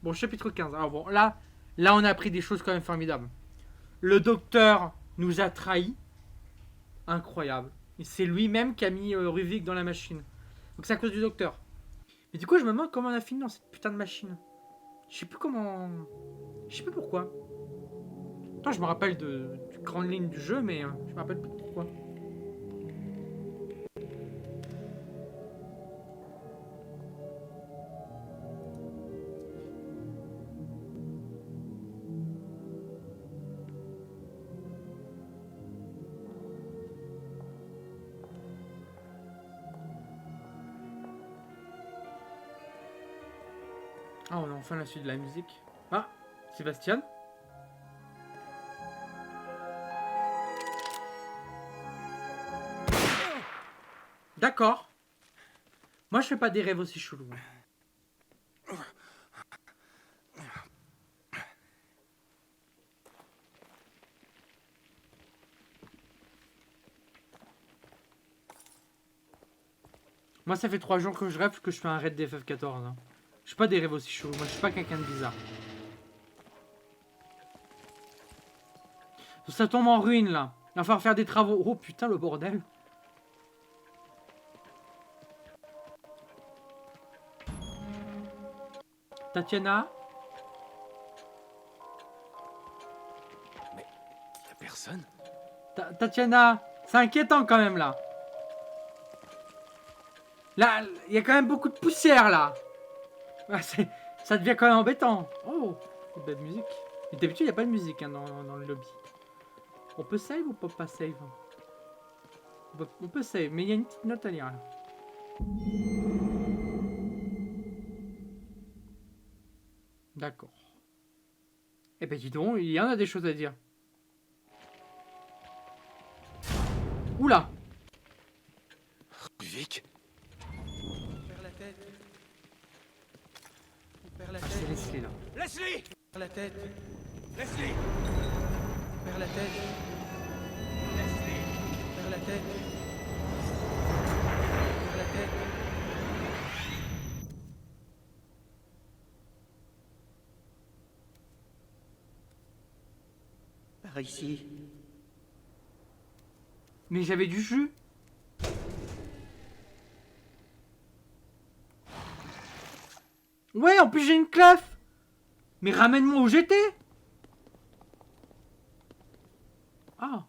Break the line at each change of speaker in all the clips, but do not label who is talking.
Bon, chapitre 15. Alors bon, là on a appris des choses quand même formidables. Le docteur nous a trahis. Incroyable. Et c'est lui-même qui a mis Ruvik dans la machine. Donc c'est à cause du docteur. Mais du coup, je me demande comment on a fini dans cette putain de machine. Je sais plus comment... Je sais plus pourquoi. Attends, je me rappelle de grande ligne du jeu, mais je me rappelle plus pourquoi. Ah, on a enfin la suite de la musique. Ah, Sébastien. D'accord. Moi, je fais pas des rêves aussi chelous. Moi, ça fait 3 jours que je rêve que je fais un raid d'FF14. Hein. Je fais pas des rêves aussi chelous. Moi, je suis pas quelqu'un de bizarre. Ça tombe en ruine, là. Il va falloir faire des travaux. Oh, putain, le bordel. Tatiana?
Mais y'a personne.
Tatiana, c'est inquiétant quand même là. Là, il y a quand même beaucoup de poussière là. Ah, ça devient quand même embêtant. Oh, c'est belle musique. Mais d'habitude, il n'y a pas de musique hein, dans le lobby. On peut save ou pas save? On peut save, mais il y a une petite note à lire là. D'accord. Eh ben dis donc, il y en a des choses à dire. Oula!
Ruvik.
On perd la tête. On perd la
Ah,
tête.
c'est Leslie là.
Leslie.
On perd la tête.
Leslie.
On perd la tête.
Leslie.
On perd la tête. On perd la tête. Par ici.
Mais j'avais du jus. Ouais, en plus j'ai une clef. Mais ramène-moi où j'étais. Ah.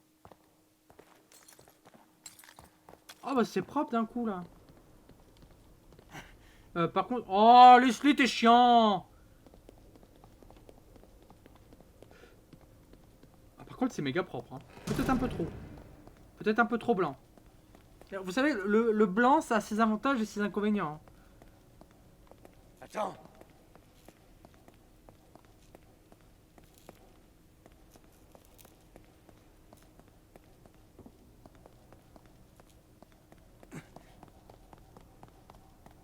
Ah bah c'est propre d'un coup là. Par contre... Oh, Leslie, t'es chiant. Ah, par contre c'est méga propre. Hein. Peut-être un peu trop. Peut-être un peu trop blanc. Vous savez, le blanc, ça a ses avantages et ses inconvénients. Hein.
Attends.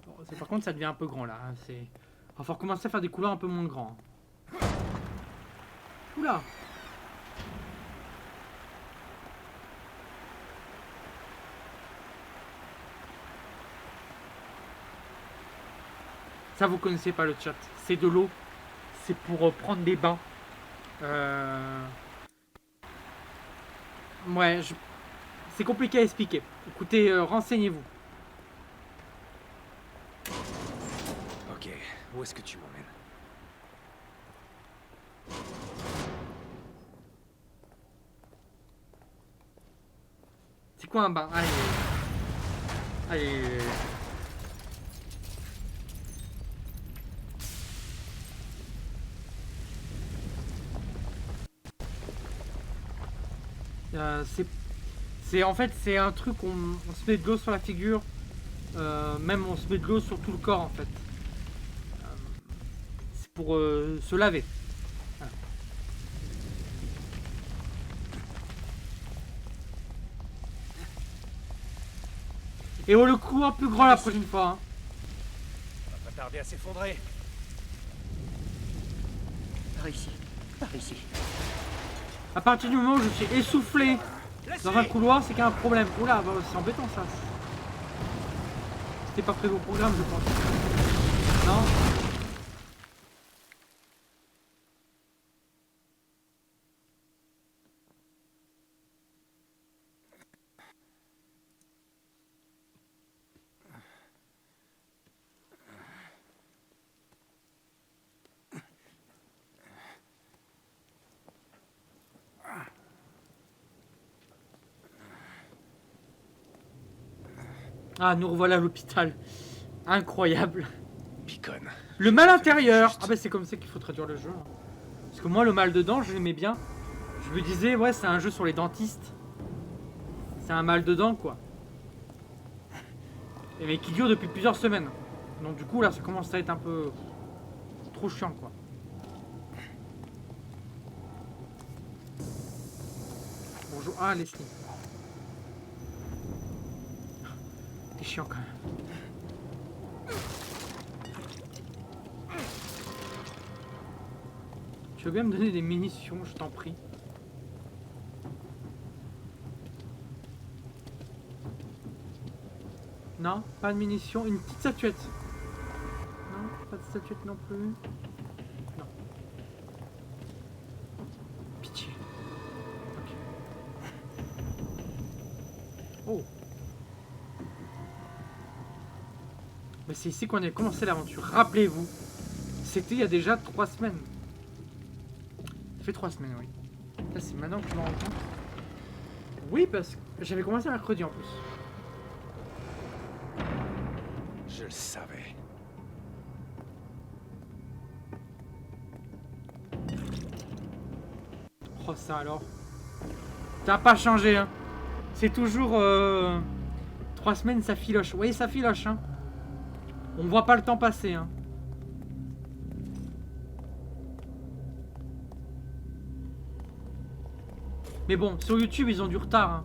Bon, par contre, ça devient un peu grand là. Hein. Il va falloir commencer à faire des couleurs un peu moins grands. Oula! Ça, vous connaissez pas le chat. C'est de l'eau. C'est pour prendre des bains. Ouais, c'est compliqué à expliquer. Écoutez, renseignez-vous.
Ok, où est-ce que tu m'emmènes?
C'est quoi un bain? Allez. Allez. En fait c'est un truc on se met de l'eau sur la figure, même on se met de l'eau sur tout le corps en fait. C'est pour se laver. Voilà. Et on le couloir plus grand la prochaine fois. Hein.
On va pas tarder à s'effondrer.
Par ici. Par ici.
À partir du moment où je suis essoufflé dans un couloir, c'est qu'il y a un problème. Oula, bah, c'est embêtant ça. C'était pas prévu au programme, je pense. Non. Ah, nous revoilà à l'hôpital. Incroyable.
Beacon.
Le mal intérieur.
Juste.
Ah bah c'est comme ça qu'il faut traduire le jeu. Hein. Parce que moi, le mal dedans, je l'aimais bien. Je me disais, ouais, c'est un jeu sur les dentistes. C'est un mal dedans, quoi. Et mais qui dure depuis plusieurs semaines. Donc du coup, là, ça commence à être un peu... trop chiant, quoi. Bonjour. Ah, Leslie. T'es chiant, quand même. Tu veux bien me donner des munitions, je t'en prie. Non, pas de munitions. Une petite statuette. Non, pas de statuette non plus. Non. Pitié. Ok. Oh. Mais c'est ici qu'on a commencé l'aventure. Rappelez-vous. C'était il y a déjà 3 semaines. Ça fait 3 semaines, oui. Là, c'est maintenant que je me rends compte. Oui, parce que j'avais commencé mercredi en plus.
Je le savais.
Oh, ça alors. Ça n'a pas changé, hein. C'est toujours 3 semaines, ça filoche. Vous voyez, ça filoche, hein. On voit pas le temps passer, hein. Mais bon, sur YouTube, ils ont du retard, hein.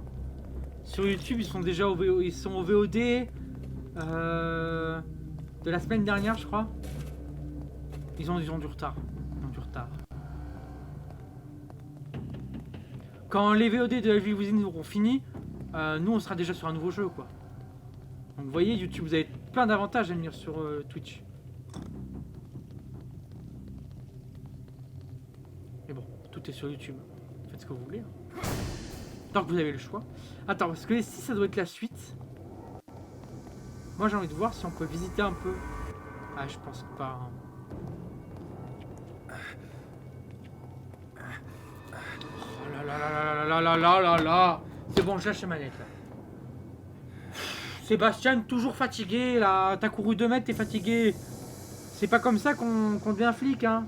Sur YouTube, ils sont déjà ils sont au VOD de la semaine dernière, je crois. Ils ont du retard. Ils ont du retard. Quand les VOD de Evil Within auront fini, nous, on sera déjà sur un nouveau jeu, quoi. Donc, vous voyez, YouTube, vous avez plein d'avantages à venir sur Twitch. Mais bon, tout est sur YouTube. Faites ce que vous voulez. Hein. Tant que vous avez le choix. Attends, parce que si ça doit être la suite. Moi, j'ai envie de voir si on peut visiter un peu. Ah, je pense pas. Hein. Oh là là là là là là là là là. C'est bon, je lâche la manette là. Sébastien, toujours fatigué là. T'as couru 2 mètres, t'es fatigué. C'est pas comme ça qu'on devient flic, hein.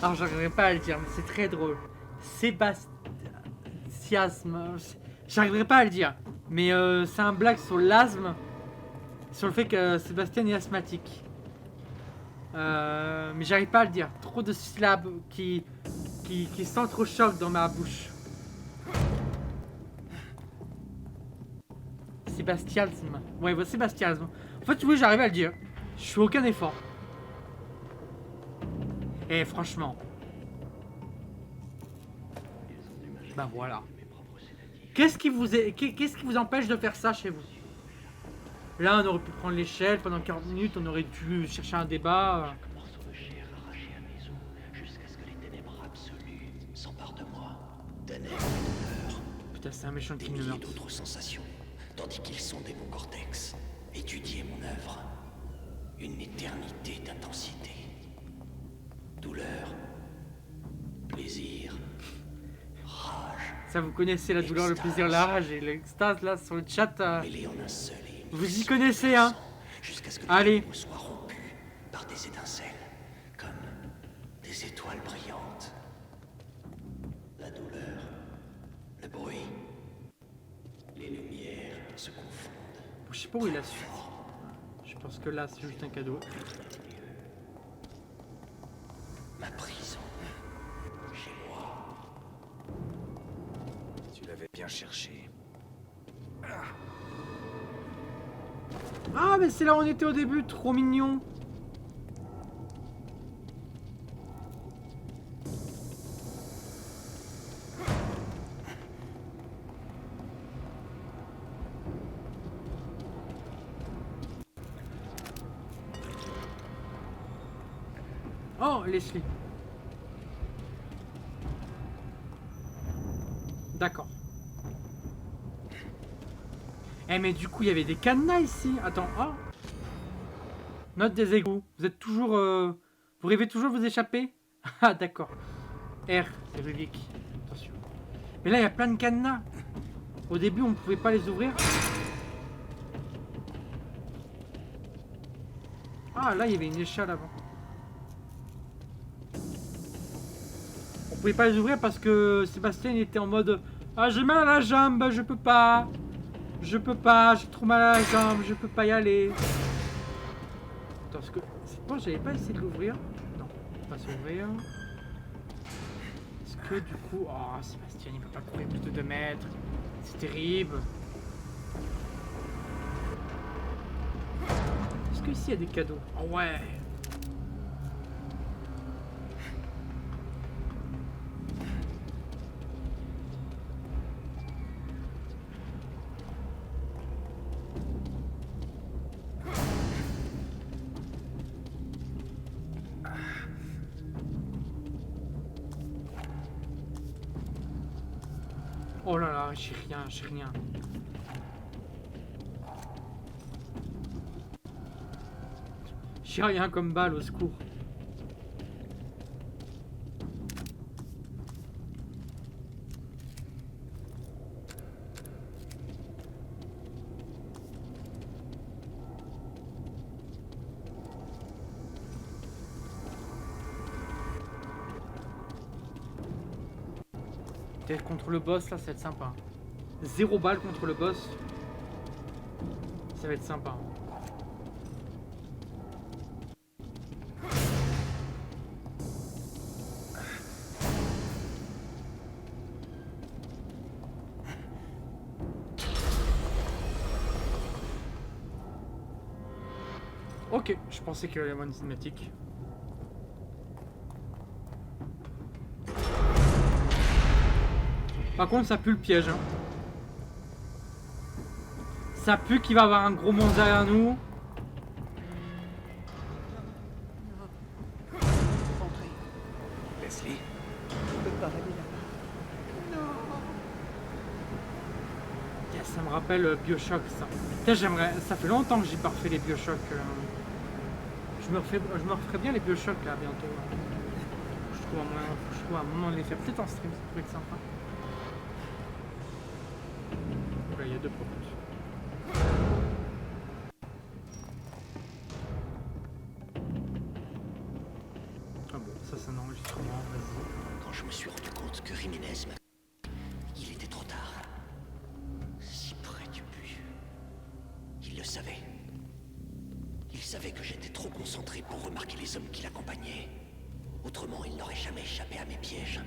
Alors, j'arriverai pas à le dire, mais c'est très drôle. Sébastiasme. J'arriverai pas à le dire. Mais c'est un blague sur l'asthme. Sur le fait que Sébastien est asthmatique. Mais j'arrive pas à le dire. Trop de syllabes qui s'entrechoquent dans ma bouche. Sébastiasme. Ouais, bah, Sébastiasme. En fait, oui, j'arrive à le dire. Je fais aucun effort. Et franchement. Bah voilà. Qu'est-ce qui vous empêche de faire ça chez vous? Là, on aurait pu prendre l'échelle pendant 40 minutes, on aurait dû chercher un débat.
Morceau de chair arraché à mes os, jusqu'à ce que les ténèbres absolues s'emparent de moi. Ténèbres et douleur,
Putain, c'est un méchant
des
qui me
milliers
meurt.
d'autres sensations, tandis qu'ils sondaient mon cortex, étudiaient mon œuvre. Une éternité d'intensité. Douleur, plaisir, rage,
Ça, vous connaissez la douleur, le plaisir, la rage et l'extase là sur le chat.
mêlés en un seul et unique
Vous y
souffle
connaissez, hein?
puissant, jusqu'à ce que
Allez.
les ténèbres soient rompues par des étincelles, comme des étoiles brillantes. La douleur, le bruit, les lumières se confondent.
Je sais pas où il a su. Je pense que là, c'est juste un cadeau.
Ma prison, chez moi.
Tu l'avais bien cherché.
Ah, mais c'est là où on était au début, trop mignon. Oh, Leslie. D'accord. Eh mais du coup il y avait des cadenas ici. Attends, oh. Note des égouts. Vous êtes toujours... Vous rêvez toujours de vous échapper? Ah d'accord. R, c'est Rubik. Attention. Mais là il y a plein de cadenas. Au début on ne pouvait pas les ouvrir. Ah là il y avait une échelle avant. On pouvait pas les ouvrir parce que Sébastien était en mode ah j'ai mal à la jambe, je peux pas. Je peux pas, j'ai trop mal à la jambe, je peux pas y aller. Attends, est-ce que... Bon, j'avais pas essayé de l'ouvrir. Non, pas s'ouvrir. Est-ce que du coup... Oh, Sébastien, il peut pas courir plus de 2 mètres. C'est terrible. Est-ce que ici il y a des cadeaux? Oh ouais. Oh là là, j'ai rien, j'ai rien. J'ai rien comme balle, au secours. Peut-être contre le boss, là, ça va être sympa. 0 balle contre le boss. Ça va être sympa. Ok, je pensais qu'il y avait une cinématique. Par contre, ça pue le piège. Hein. Ça pue qu'il va y avoir un gros monstre derrière nous.
Rentrez.
Leslie?
Je peux pas aller là-bas.
Yeah, ça me rappelle Bioshock, ça. Putain, j'aimerais... Ça fait longtemps que j'ai pas refait les Bioshock. Je me referai bien les Bioshock, là, bientôt. Je trouve un moment de les faire. Peut-être en stream, ça pourrait être sympa. Là, il y a 2 portes. Ah bon, ça c'est un enregistrement, vas-y.
Quand je me suis rendu compte que Jiménez m'a... Il était trop tard. Si près du but. Il le savait. Il savait que j'étais trop concentré pour remarquer les hommes qui l'accompagnaient. Autrement, il n'aurait jamais échappé à mes pièges.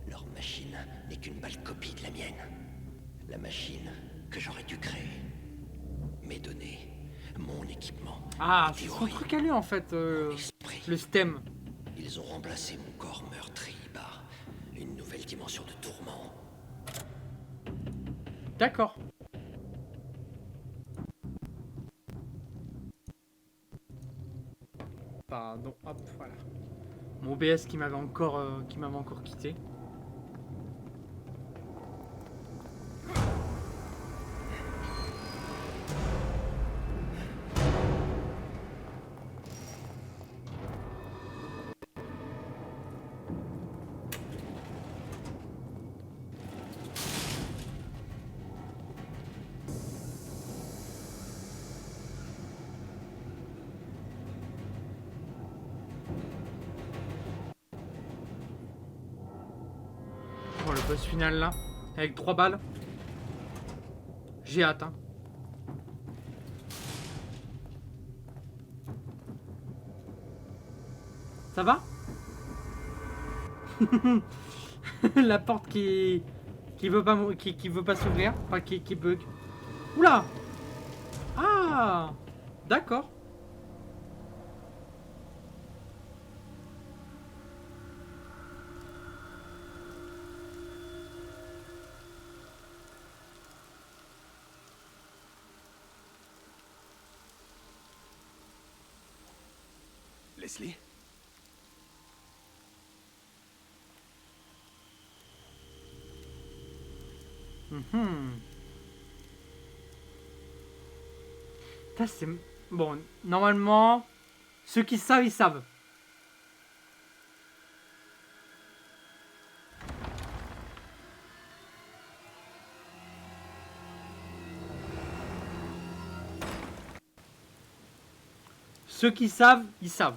Leur machine n'est qu'une pâle copie de la mienne. La machine que j'aurais dû créer. Mes données, mon équipement.
Ah,
mes
c'est son
théories,
truc à lui en fait,
mon esprit.
le stem.
Ils ont remplacé mon corps meurtri par une nouvelle dimension de tourment.
D'accord. Pardon, hop, voilà. Mon OBS qui m'avait encore quitté. Oh, le boss final là, avec 3 balles. J'ai hâte, hein. Ça va? La porte qui veut pas qui veut pas s'ouvrir, enfin qui bug. Oula! Ah! D'accord.
Leslie?
Mhm. Putain, c'est... Bon, normalement, ceux qui savent, ils savent. Ceux qui savent, ils savent.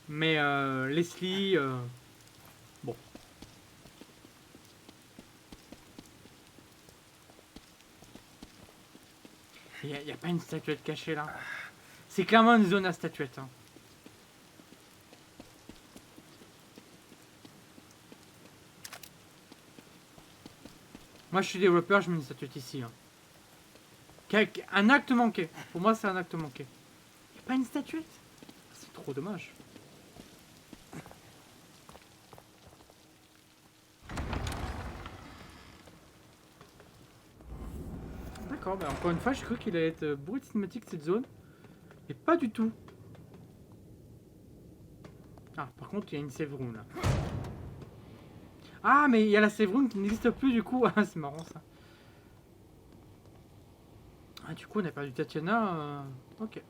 Mais Leslie... Bon. Il n'y a pas une statuette cachée là. C'est clairement une zone à statuette. Hein. Moi je suis développeur, je mets une statuette ici. Hein. Un acte manqué. Pour moi c'est un acte manqué. Il n'y a pas une statuette. C'est trop dommage. D'accord, bah encore une fois, je crois qu'il allait être bourré de cinématique cette zone. Et pas du tout. Ah, par contre, il y a une save room là. Ah, mais il y a la save room qui n'existe plus du coup. Ah, c'est marrant ça. Ah, du coup, on a perdu Tatiana. Ok.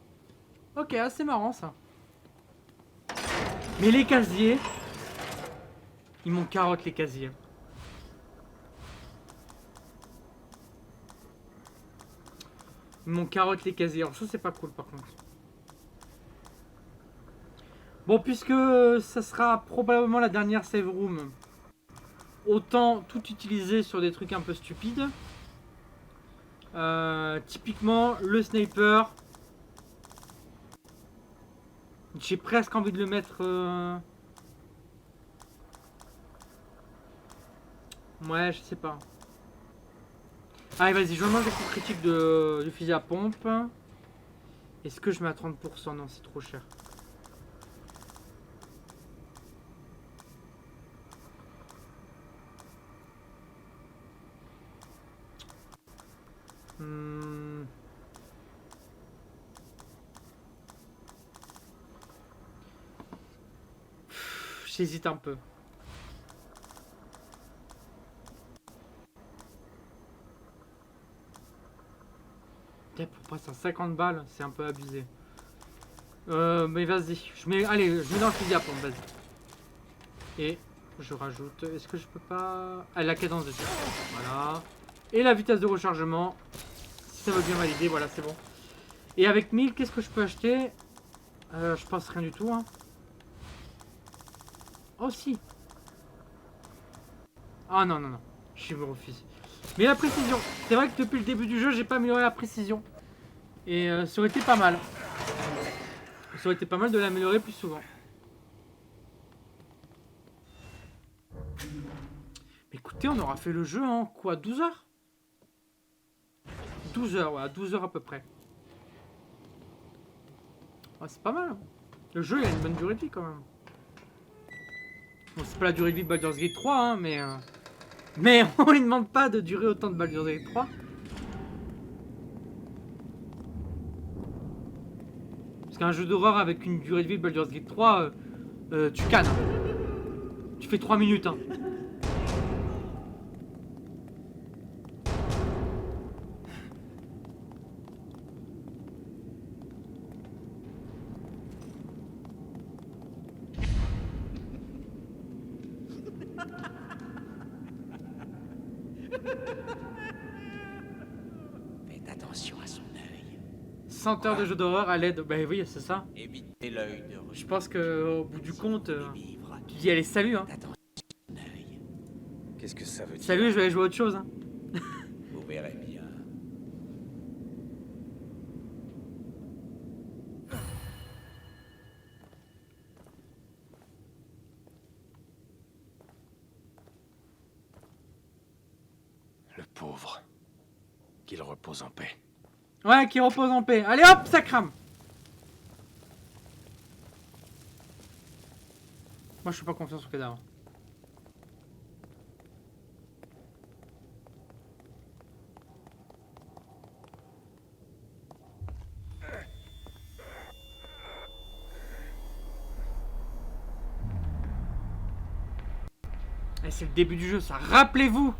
Ok, assez marrant ça. Mais les casiers. Ils m'ont carotte les casiers. Ils m'ont carotte les casiers. Alors ça, c'est pas cool par contre. Bon, puisque ça sera probablement la dernière save room, autant tout utiliser sur des trucs un peu stupides. Typiquement, le sniper. J'ai presque envie de le mettre... Ouais, je sais pas. Allez, vas-y, je mange le coup critique du fusil à pompe. Est-ce que je mets à 30%? Non, c'est trop cher. J'hésite un peu. Pour passer à 50 balles, c'est un peu abusé. Mais vas-y, allez, je mets dans le fusil à pompe, vas-y. Et je rajoute, est-ce que je peux pas... Ah, la cadence de tir, voilà. Et la vitesse de rechargement, si ça veut bien valider, voilà, c'est bon. Et avec 1000, qu'est-ce que je peux acheter? Je pense rien du tout, hein. Oh si. Ah non, non, non, je me refuse. Mais la précision, c'est vrai que depuis le début du jeu, j'ai pas amélioré la précision. Et ça aurait été pas mal. Ça aurait été pas mal de l'améliorer plus souvent. Mais écoutez, on aura fait le jeu en quoi, 12 heures? 12 heures, ouais, 12 heures à peu près. Ah, c'est pas mal. Hein. Le jeu, il a une bonne durée de vie quand même. Bon, c'est pas la durée de vie de Baldur's Gate 3, hein, mais... Mais on lui demande pas de durer autant de Baldur's Gate 3. Parce qu'un jeu d'horreur avec une durée de vie de Baldur's Gate 3, tu cannes. Tu fais 3 minutes. Hein.
Faites attention à son œil.
100 heures de jeu d'horreur à l'aide. Bah oui, c'est ça.
Évitez l'œil de
Je pense qu'au bout du compte,
vivre.
tu dis allez, salut. Hein.
Faites attention à son œil.
Qu'est-ce que ça veut dire?
Salut, je vais aller jouer à autre chose. Hein.
Vous verrez bien.
Le pauvre. Qu'il repose en paix.
Ouais, qui repose en paix. Allez hop, ça crame. Moi, je suis pas confiance au cadavre. Et c'est le début du jeu, ça. Rappelez-vous.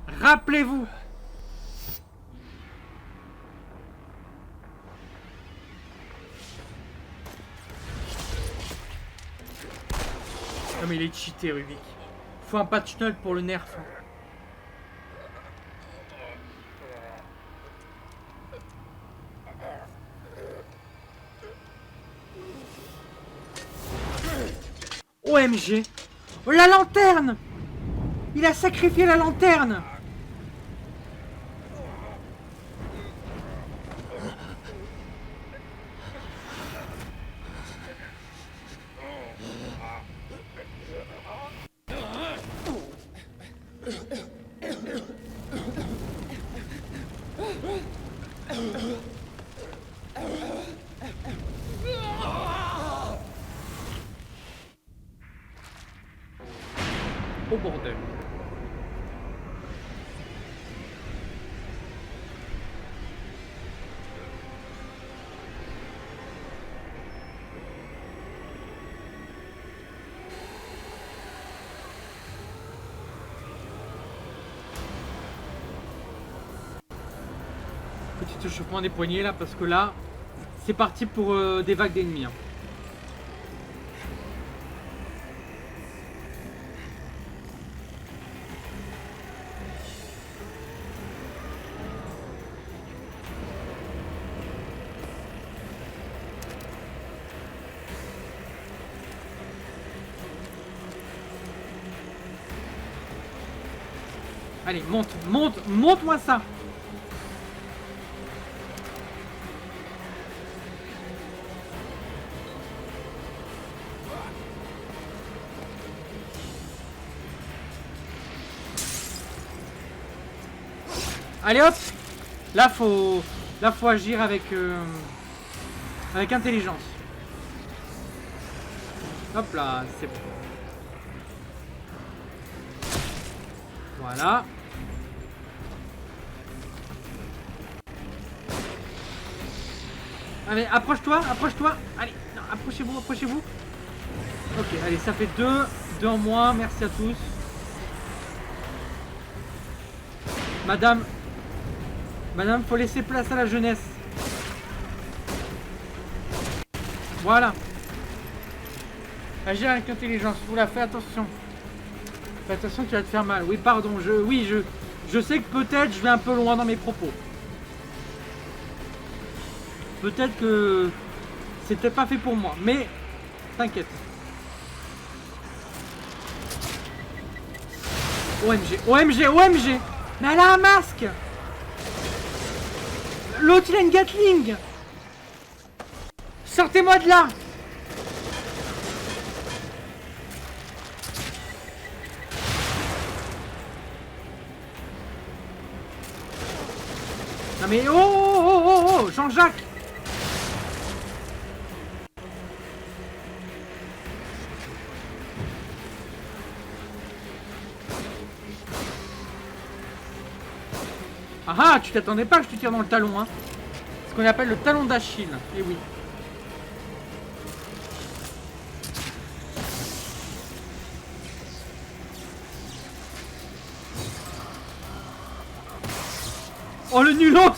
Rappelez-vous. Non mais il est cheaté, Rubik. Faut un patch note pour le nerf. Hein. OMG. Oh, la lanterne. Il a sacrifié la lanterne. Oh bordel. Petit échauffement des poignets là parce que là c'est parti pour des vagues d'ennemis. Hein. Allez, monte-moi ça. Allez hop. Là faut agir avec intelligence. Hop là, c'est bon. Voilà. Allez, approche-toi. Allez, approchez-vous. Ok, allez, ça fait deux en moins. Merci à tous. Madame, faut laisser place à la jeunesse. Voilà. Agir avec intelligence. Oula, fais attention. Fais attention, tu vas te faire mal. Oui, pardon. Je sais que peut-être je vais un peu loin dans mes propos. Peut-être que c'était pas fait pour moi, mais t'inquiète. OMG. Mais elle a un masque. L'autre il a une Gatling. Sortez-moi de là. Non mais oh, Jean-Jacques. Ah, tu t'attendais pas que je te tire dans le talon, hein. Ce qu'on appelle le talon d'Achille. Et oui. Oh le nulos.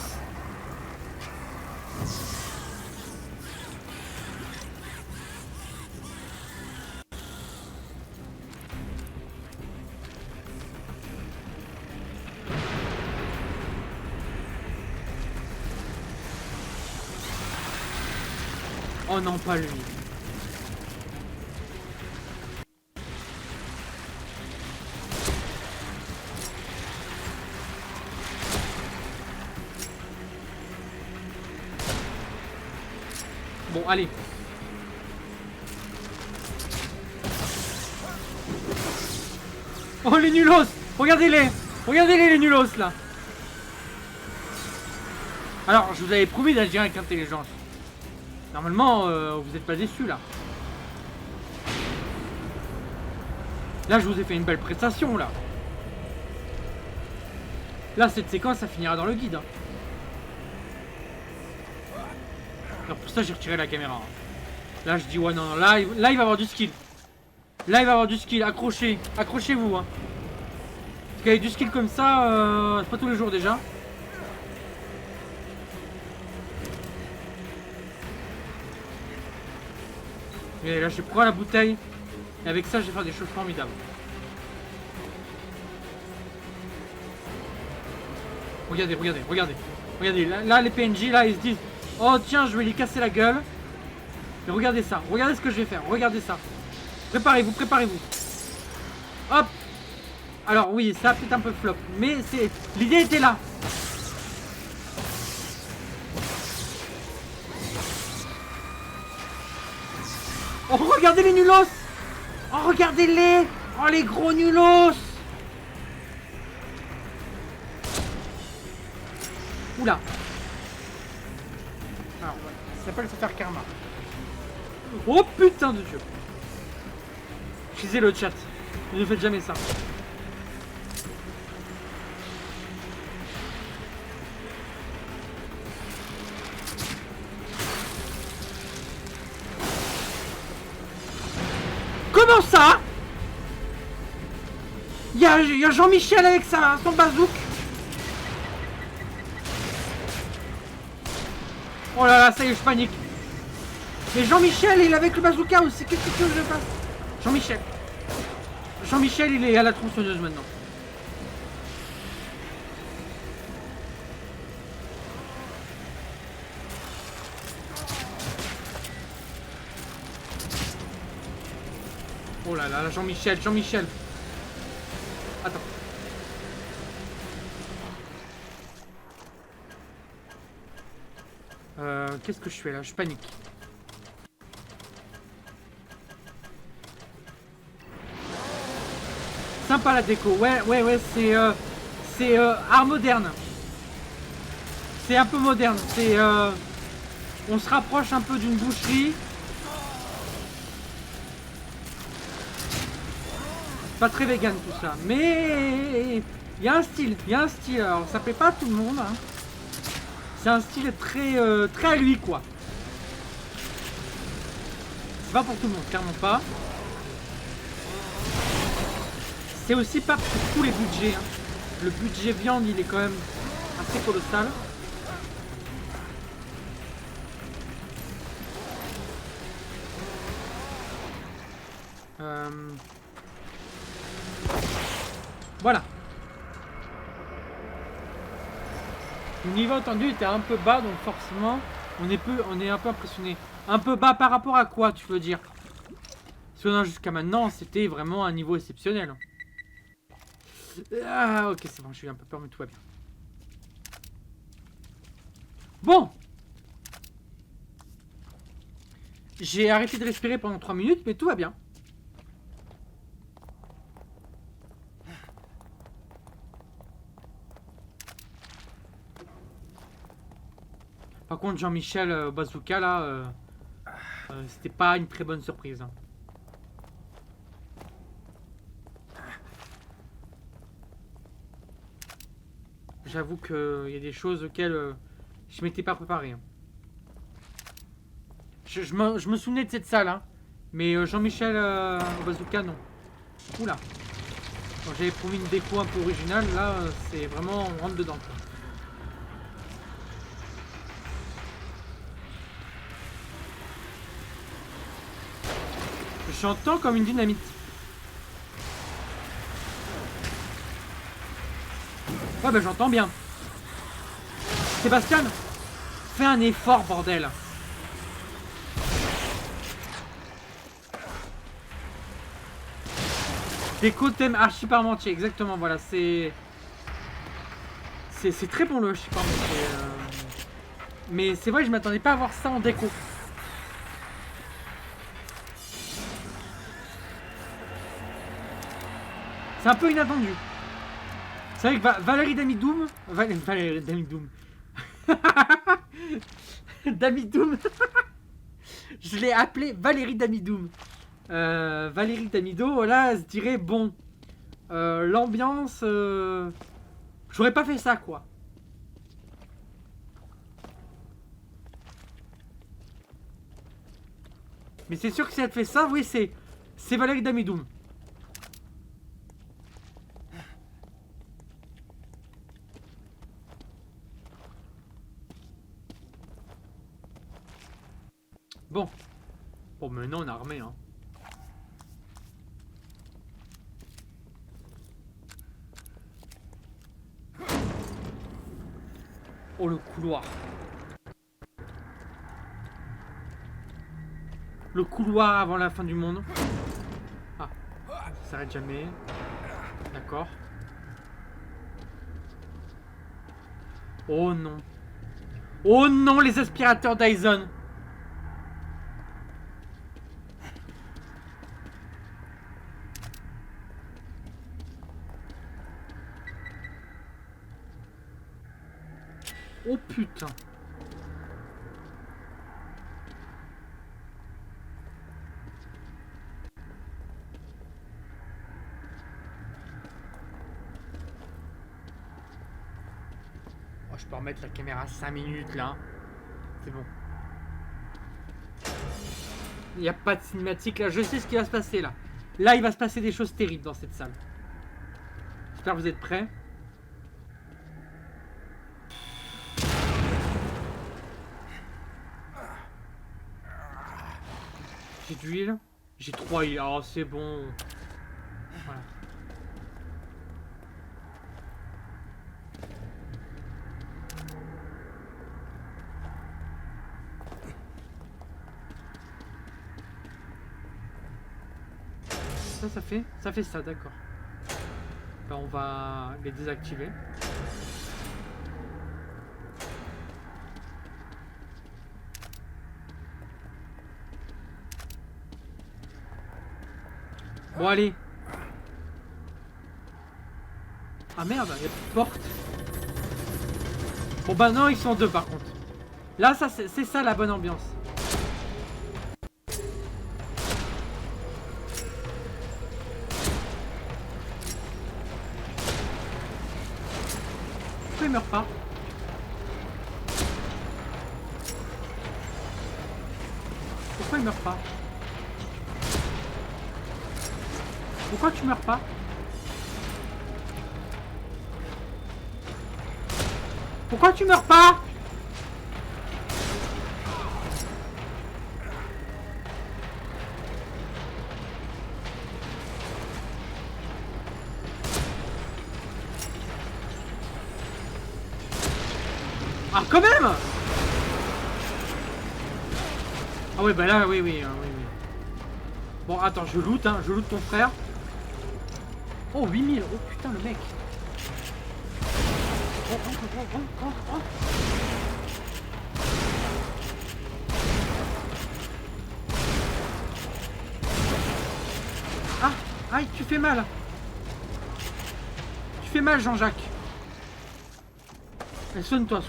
Oh non, pas lui. Bon, allez. Oh les nulos. Regardez-les les nulos là. Alors, je vous avais promis d'agir avec intelligence. Normalement, vous n'êtes pas déçus là. Là, je vous ai fait une belle prestation là. Là, cette séquence, ça finira dans le guide. Hein. Alors pour ça, j'ai retiré la caméra. Hein. Là, je dis ouais, non, là, il va y avoir du skill. Accrochez-vous. Hein. Parce qu'avec du skill comme ça, c'est pas tous les jours déjà. Et là, je prends la bouteille. Et avec ça, je vais faire des choses formidables. Regardez, regardez, regardez. Regardez, là, les PNJ, là, ils se disent « Oh, tiens, je vais lui casser la gueule. » Mais regardez ça. Regardez ce que je vais faire. Regardez ça. Préparez-vous, préparez-vous. Hop. Alors, oui, ça a peut-être un peu flop. Mais c'est... L'idée était là. Oh, regardez les nulos. Oh, regardez-les. Oh, les gros nulos. Oula. Alors, ouais, ça s'appelle se faire karma. Oh putain de Dieu. Je disais le chat. Ne faites jamais ça. Comment ça? Il y a Jean-Michel avec son bazouk. Oh là là, ça y est, je panique. Mais Jean-Michel, il est avec le bazooka aussi. Qu'est-ce que tu veux que je fasse? Jean-Michel. Jean-Michel, il est à la tronçonneuse maintenant. Oh là là, Jean-Michel, Jean-Michel. Attends. Qu'est-ce que je fais là? Je panique. Sympa la déco. Ouais, c'est art moderne. C'est un peu moderne. C'est on se rapproche un peu d'une boucherie. Pas très vegan tout ça, mais il y a un style, Alors ça plaît pas à tout le monde. Hein. C'est un style très très à lui quoi. C'est pas pour tout le monde, clairement pas. C'est aussi pas pour tous les budgets. Hein. Le budget viande, il est quand même assez colossal. Voilà. Le niveau entendu était un peu bas, donc forcément, on est un peu impressionné. Un peu bas par rapport à quoi, tu veux dire? Parce que jusqu'à maintenant, c'était vraiment un niveau exceptionnel. Ah, ok, c'est bon, j'ai eu un peu peur, mais tout va bien. Bon. J'ai arrêté de respirer pendant 3 minutes, mais tout va bien. Par contre, Jean-Michel Bazooka, là, c'était pas une très bonne surprise. Hein. J'avoue qu'il y a des choses auxquelles je m'étais pas préparé. Hein. Je me souvenais de cette salle, hein, mais Jean-Michel Bazooka, non. Oula. J'avais promis une déco un peu originale, là, c'est vraiment, on rentre dedans. Quoi. J'entends comme une dynamite. Ouais, bah j'entends bien. Sébastien, fais un effort, bordel. Déco thème archi parmentier, exactement, voilà, c'est très bon le archi parmentier. Mais c'est vrai, je m'attendais pas à voir ça en déco. C'est un peu inattendu. C'est vrai que Valérie Damidoum... Valérie Damidoum... Damidoum... Je l'ai appelé Valérie Damidoum. Valérie Damido, voilà, se dirait, bon... l'ambiance... J'aurais pas fait ça, quoi. Mais c'est sûr que si elle fait ça, oui, c'est Valérie Damidoum. Bon. Bon, maintenant on a armé, hein. Oh, le couloir. Le couloir avant la fin du monde. Ah, ça s'arrête jamais. D'accord. Oh non. Oh non, les aspirateurs Dyson. Oh putain. Oh, je peux remettre la caméra à 5 minutes là. C'est bon. Il n'y a pas de cinématique là. Je sais ce qui va se passer là. Là, il va se passer des choses terribles dans cette salle. J'espère que vous êtes prêts. J'ai d'huile. J'ai 3 huiles. Oh, c'est bon. Voilà. Ça fait ça, d'accord. Ben, on va les désactiver. Bon, allez. Ah merde, il y a plus de porte. Bon bah non, ils sont deux par contre. Là, ça c'est ça la bonne ambiance. Pourquoi il meurt pas? Pourquoi il meurt pas? Pourquoi tu meurs pas? Pourquoi tu meurs pas? Ah quand même. Ah ouais bah là oui oui. Bon attends, je loot hein, je loot ton frère. Oh 8000, oh putain le mec. Oh. Ah, aïe, tu fais mal. Tu fais mal Jean-Jacques. Soigne-toi.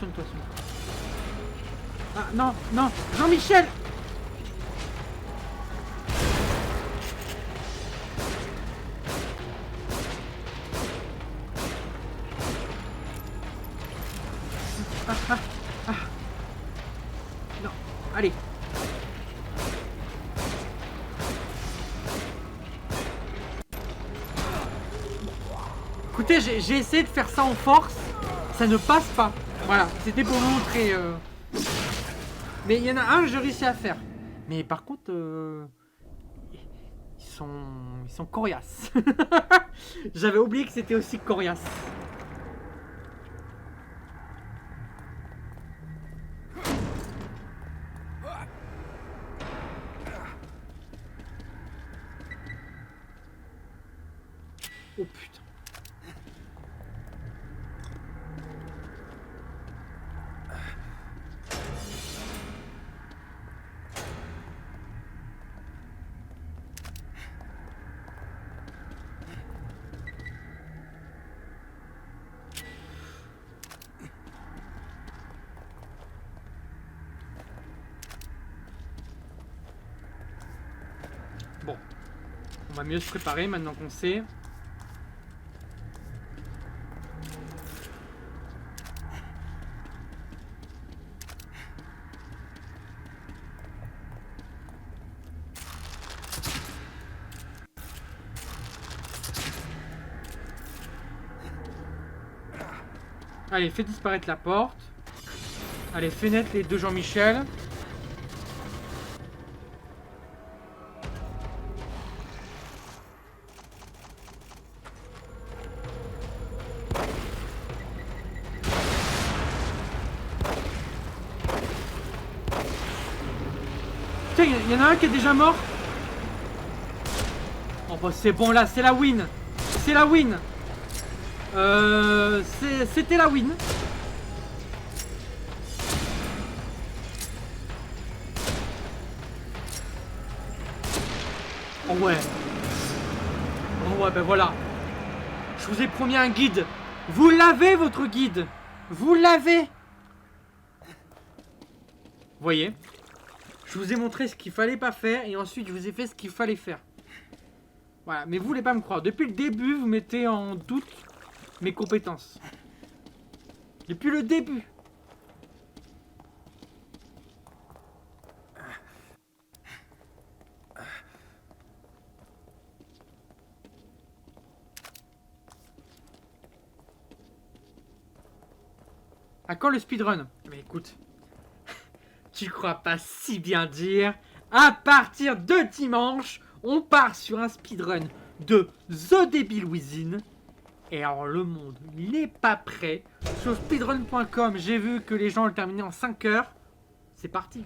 Ah non, Jean-Michel. Non, allez. Écoutez, j'ai essayé de faire ça en force, ça ne passe pas. Voilà, c'était pour vous montrer. Mais il y en a un, j'ai réussi à faire. Mais par contre, ils sont coriaces. J'avais oublié que c'était aussi coriace. Oh putain. Bon, on va mieux se préparer maintenant qu'on sait. Allez, fais disparaître la porte. Allez, fais naître les deux Jean-Michel. Putain, il y en a un qui est déjà mort. Oh bah c'est bon là, c'est la win. C'est la win. C'était la win. Oh ouais. Oh ouais, ben voilà. Je vous ai promis un guide. Vous l'avez, votre guide. Vous l'avez. Voyez. Je vous ai montré ce qu'il fallait pas faire et ensuite je vous ai fait ce qu'il fallait faire. Voilà, mais vous voulez pas me croire. Depuis le début, vous mettez en doute mes compétences. Depuis le début. À quand le speedrun? Mais écoute, tu crois pas si bien dire. À partir de dimanche, on part sur un speedrun de The Devil Within. Et alors le monde, il n'est pas prêt. Sur speedrun.com, j'ai vu que les gens le terminaient en 5 heures. C'est parti.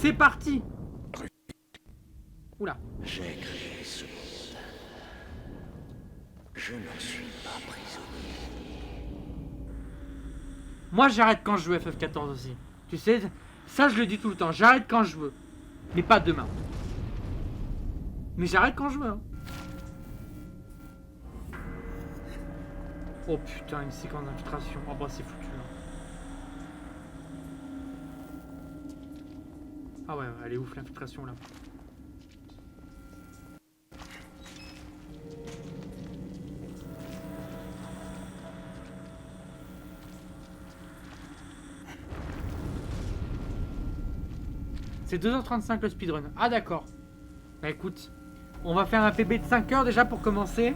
C'est parti. Oula.
J'ai créé ce monde. Je n'en suis pas prisonnier.
Moi j'arrête quand je veux FF14 aussi. Tu sais, ça je le dis tout le temps. J'arrête quand je veux. Mais pas demain. Mais j'arrête quand je veux. Hein. Oh putain, une séquence d'infiltration. Oh bah c'est foutu. Hein. Ah ouais, elle est ouf l'infiltration là. C'est 2h35 le speedrun. Ah d'accord. Bah écoute, on va faire un PB de 5 heures déjà pour commencer.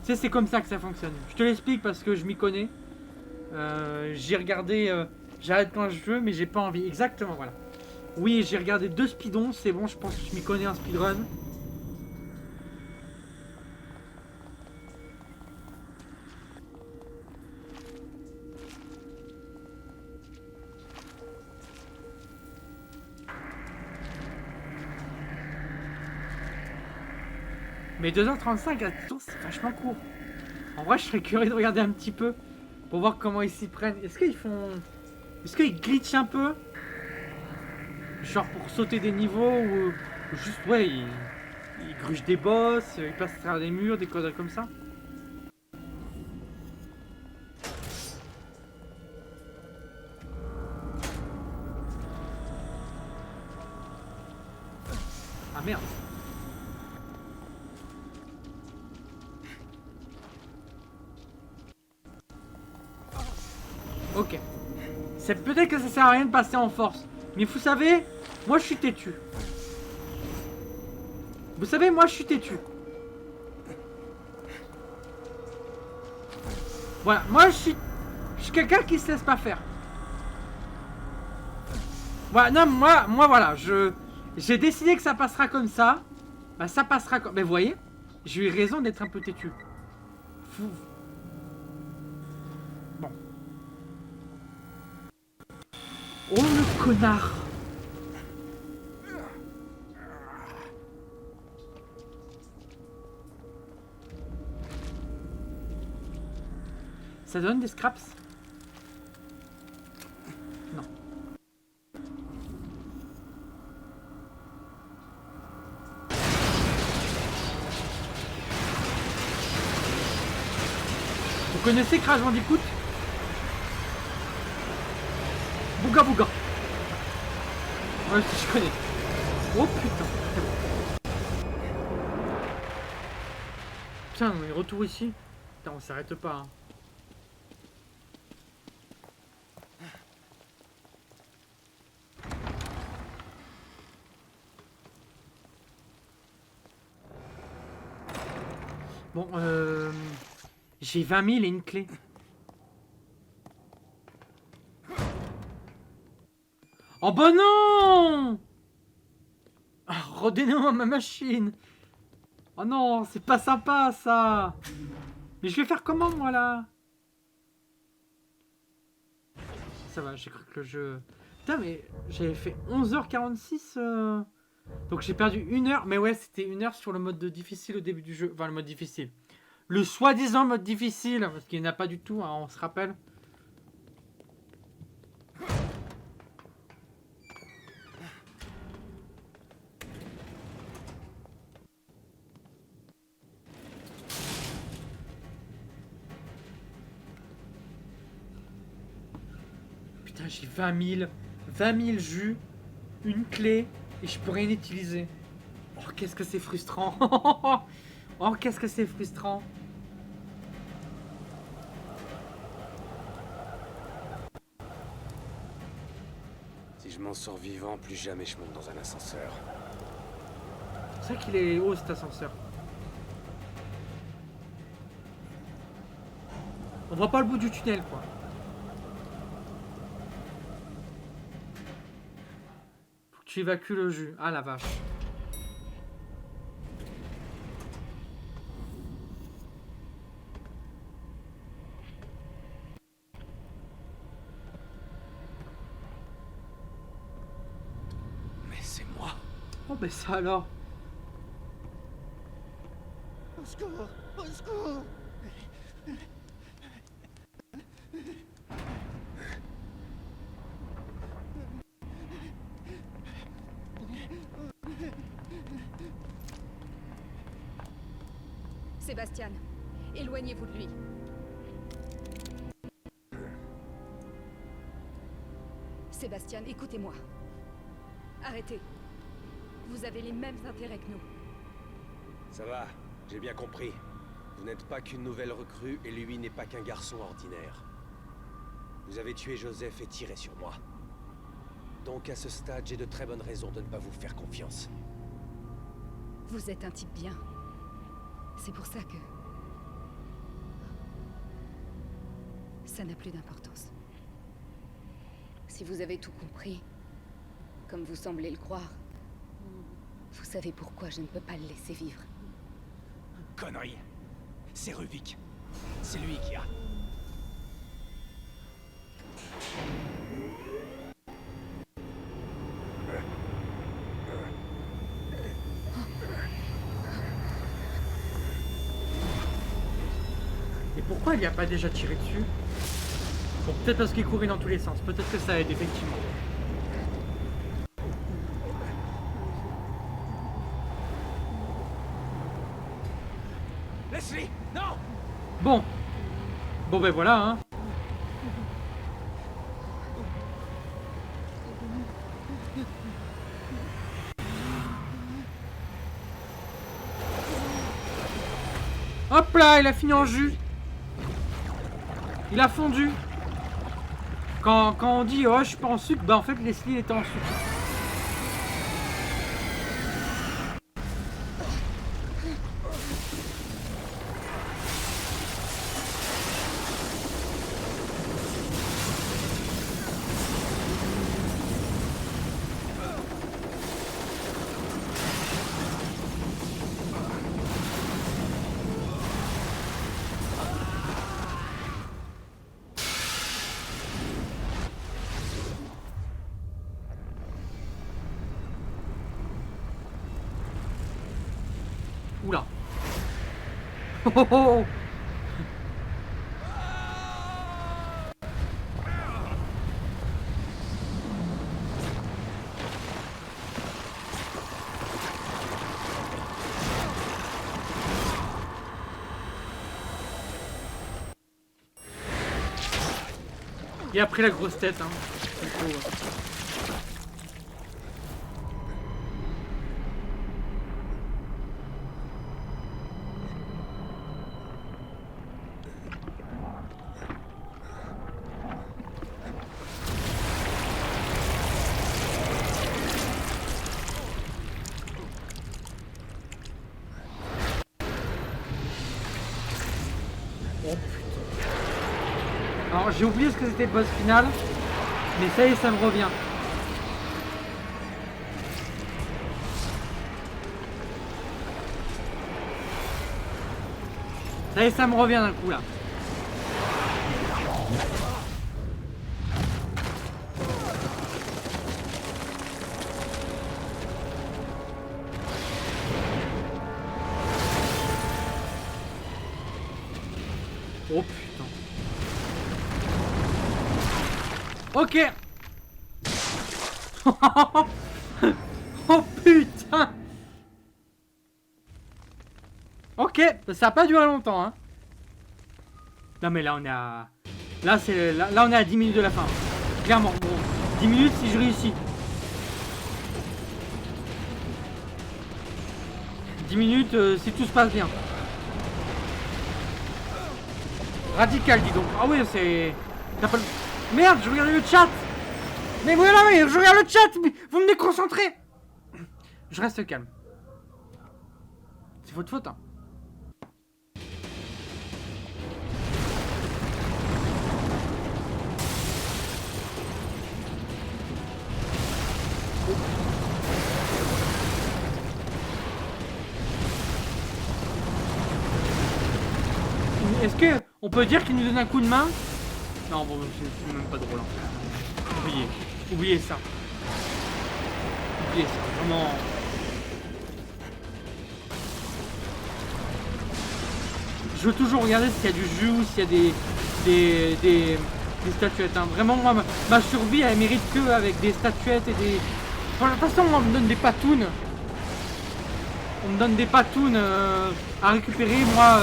Tu sais, c'est comme ça que ça fonctionne. Je te l'explique parce que je m'y connais. J'ai regardé... j'arrête quand je veux, mais j'ai pas envie. Exactement, voilà. Oui, j'ai regardé 2 speedons. C'est bon, je pense que je m'y connais en speedrun. Mais 2h35, attention, c'est vachement court. En vrai, je serais curieux de regarder un petit peu pour voir comment ils s'y prennent. Est-ce qu'ils font... Est-ce qu'ils glitchent un peu? Genre pour sauter des niveaux ou juste, ouais, ils grugent des boss, ils passent à travers des murs, des conneries comme ça. Ah merde. Ok. C'est peut-être que ça sert à rien de passer en force. Mais vous savez, moi je suis têtu. Vous savez, moi je suis têtu. Voilà, moi je suis quelqu'un qui se laisse pas faire. Voilà, non, moi voilà, j'ai décidé que ça passera comme ça. Bah ça passera comme... Mais vous voyez, j'ai eu raison d'être un peu têtu. Fou. Bon. Oh le connard. Ça donne des scraps? Non. Vous connaissez Crash Bandicoot? Bouga Bouga. Ouais, si je connais. Oh putain, c'est bon. Tiens, on est retour ici. Putain, on s'arrête pas. Hein. Bon, j'ai 20 000 et une clé. Oh bah non! Ah, redonnez-moi ma machine. Oh non, c'est pas sympa ça. Mais je vais faire comment moi là? Ça va, j'ai cru que le jeu... Putain, mais j'avais fait 11h46. Donc j'ai perdu 1 heure. Mais ouais, c'était 1 heure sur le mode de difficile au début du jeu. Enfin, le mode difficile. Le soi-disant mode difficile. Parce qu'il n'y en a pas du tout, hein, on se rappelle. Putain, j'ai 20 000 jus, une clé, et je peux rien utiliser. Oh, qu'est-ce que c'est frustrant. Oh, qu'est-ce que c'est frustrant.
Si je m'en sors vivant, plus jamais je monte dans un ascenseur.
C'est vrai qu'il est haut cet ascenseur. On voit pas le bout du tunnel, quoi. Faut que tu évacues le jus. Ah la vache.
Mais c'est moi.
Oh ben ça alors.
Au secours! Au secours!
Sébastien, éloignez-vous de lui. Sébastien, écoutez-moi. Arrêtez. Vous avez les mêmes intérêts que nous.
Ça va, j'ai bien compris. Vous n'êtes pas qu'une nouvelle recrue et lui n'est pas qu'un garçon ordinaire. Vous avez tué Joseph et tiré sur moi. Donc à ce stade, j'ai de très bonnes raisons de ne pas vous faire confiance.
Vous êtes un type bien. C'est pour ça que... ça n'a plus d'importance. Si vous avez tout compris, comme vous semblez le croire, vous savez pourquoi je ne peux pas le laisser vivre.
Connerie. C'est Ruvik. C'est lui qui a...
Et pourquoi il n'y a pas déjà tiré dessus? Bon, peut-être parce qu'il courait dans tous les sens. Peut-être que ça aide, effectivement.
Leslie, non!
Bon. Bon ben voilà, hein. Hop là, il a fini en jus. Il a fondu. Quand on dit oh je suis pas en sucre, bah en fait Leslie était en sucre. Oula. Oh, oh, oh. Il a pris la grosse tête, hein. Du coup, oh putain. Alors j'ai oublié ce que c'était le boss final, mais ça y est, ça me revient. Ça y est, ça me revient d'un coup là. Oh putain. Ok. Oh putain. Ok, ça a pas duré longtemps, hein. Non mais là on est à... Là c'est là, on est à 10 minutes de la fin. Clairement, bon, 10 minutes si je réussis. 10 minutes si tout se passe bien. Radical, dis donc. Ah oui, c'est... Merde, je regarde le chat. Mais voilà, mais je regarde le chat. Mais vous me déconcentrez. Je reste calme. C'est votre faute, hein. Est-ce que on peut dire qu'il nous donne un coup de main? Non, bon, c'est même pas drôle. Hein. Oubliez ça. Oubliez ça, vraiment. Je veux toujours regarder s'il y a du jus ou s'il y a des statuettes. Hein. Vraiment, moi, ma survie, elle mérite que avec des statuettes et des... Enfin, de toute façon, on me donne des patounes. On me donne des patounes à récupérer, moi...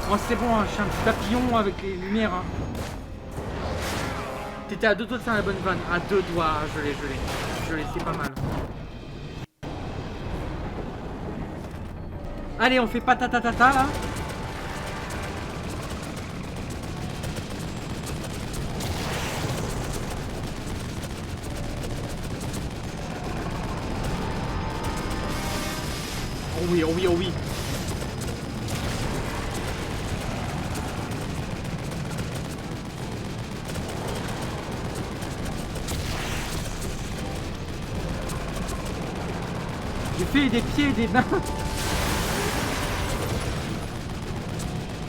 Moi c'est bon, hein, je suis un petit papillon avec les lumières. Hein. T'étais à 2 doigts de faire la bonne vanne. À 2 doigts, je l'ai, c'est pas mal. Allez, on fait patatatata là. Oh oui, oh oui, oh oui. J'ai fait des pieds et des mains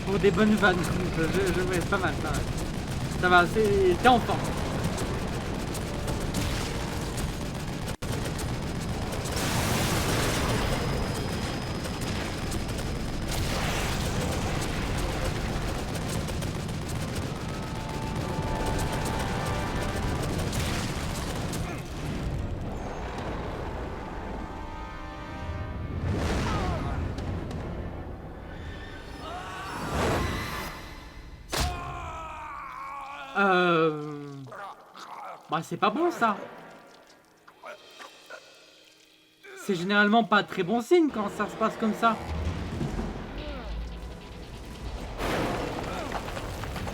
pour des bonnes vannes. Ouais, c'est pas mal, ça va. Ça va, t'es en forme. Bah c'est pas bon ça. C'est généralement pas très bon signe quand ça se passe comme ça.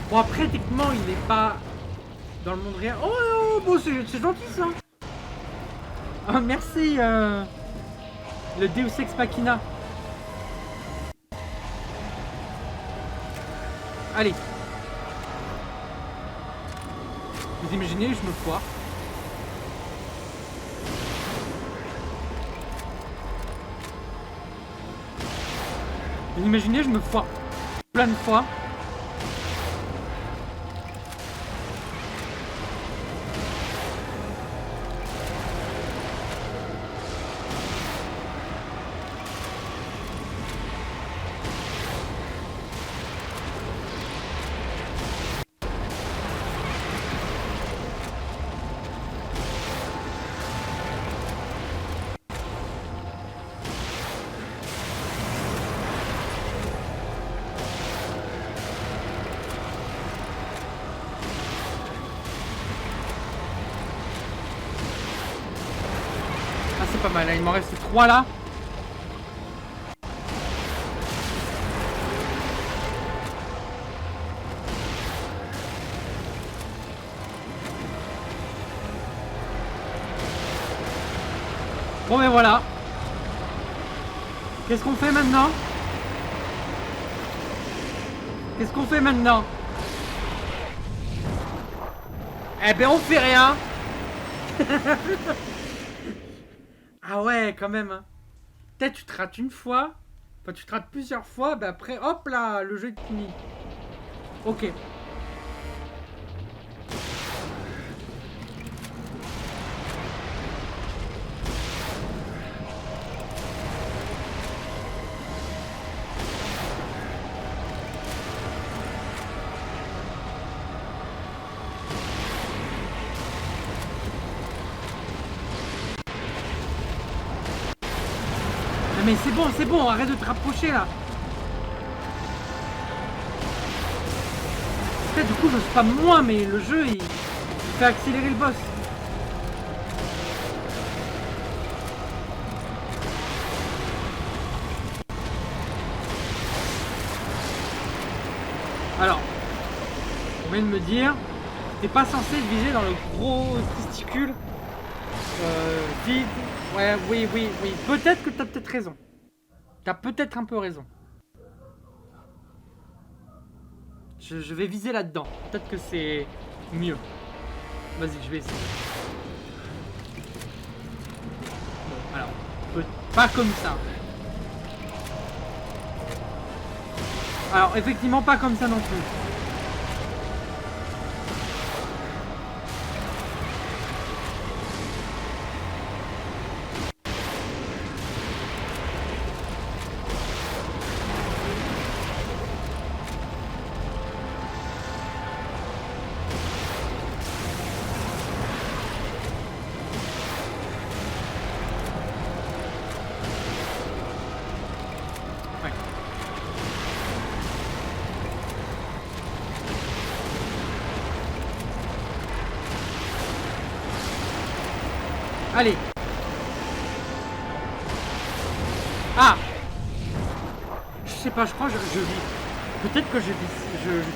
Bon après techniquement il n'est pas dans le monde réel. Oh bon c'est gentil ça. Oh, merci le Deus Ex Machina. Allez. Vous imaginez, je me foire. Vous imaginez, je me foire plein de fois. Pas mal, il m'en reste 3 là. Bon ben voilà. Qu'est-ce qu'on fait maintenant? Qu'est-ce qu'on fait maintenant? Eh ben on fait rien. Ah ouais, quand même. Peut-être tu te rates une fois. Enfin, tu te rates plusieurs fois. Ben après, hop là, le jeu est fini. Ok. mais c'est bon, arrête de te rapprocher là. Après, du coup, je spam moins, mais le jeu il fait accélérer le boss. Alors, on vient de me dire, t'es pas censé viser dans le gros testicule vide. Ouais, oui. Peut-être que t'as peut-être raison. T'as peut-être un peu raison. Je vais viser là-dedans. Peut-être que c'est mieux. Vas-y, je vais essayer. Bon, alors, pas comme ça. Alors, effectivement, pas comme ça non plus. Ouais. Allez. Ah. Je sais pas, je crois que je vis. Peut-être que je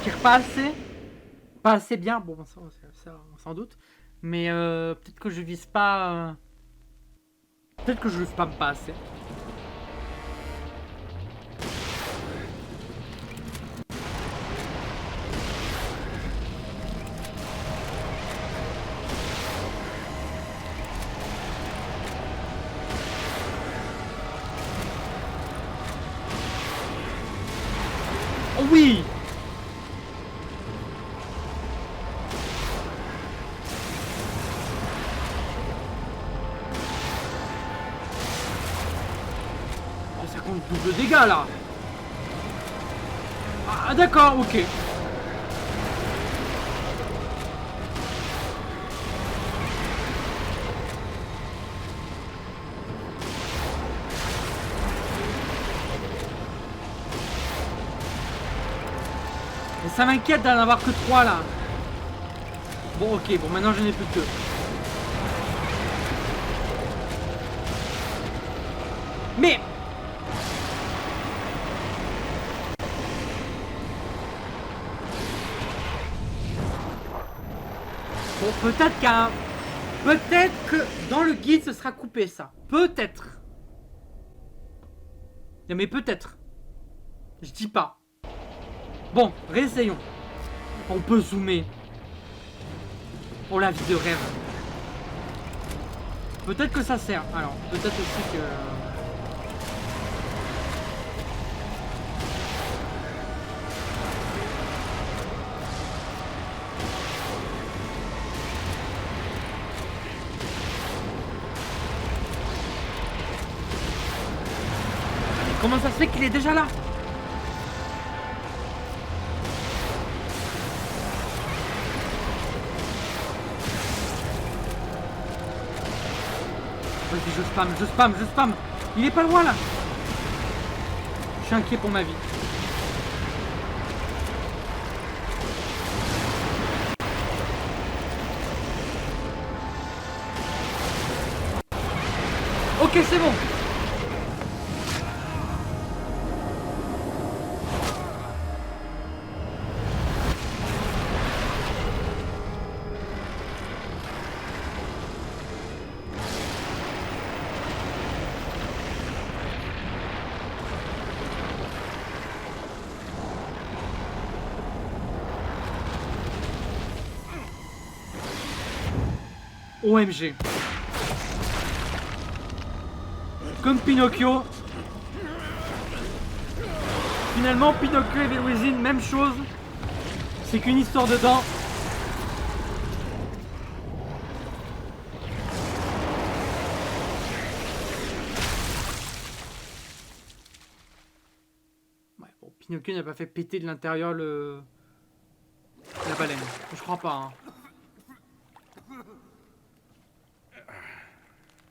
tire pas assez. Pas assez bien. Bon, ça on s'en doute. Mais peut-être que je vise pas. Peut-être que je le spam pas assez. Oh oui. Oh, ça compte double dégâts là. Ah d'accord, ok. Et ça m'inquiète d'en avoir que 3 là. Bon ok, bon maintenant j'en ai plus que 2. Mais bon, peut-être que dans le guide ce sera coupé ça. Peut-être. Non mais peut-être. Je dis pas. Bon, réessayons. On peut zoomer. Oh la vie de rêve. Peut-être que ça sert. Alors, peut-être aussi que... Comment ça se fait qu'il est déjà là? Vas-y, je spam. Il est pas loin là. Je suis inquiet pour ma vie. Ok, c'est bon. OMG. Comme Pinocchio. Finalement, Pinocchio et Vélouzine, même chose. C'est qu'une histoire de dents. Ouais, bon, Pinocchio n'a pas fait péter de l'intérieur la baleine. Je crois pas. Hein.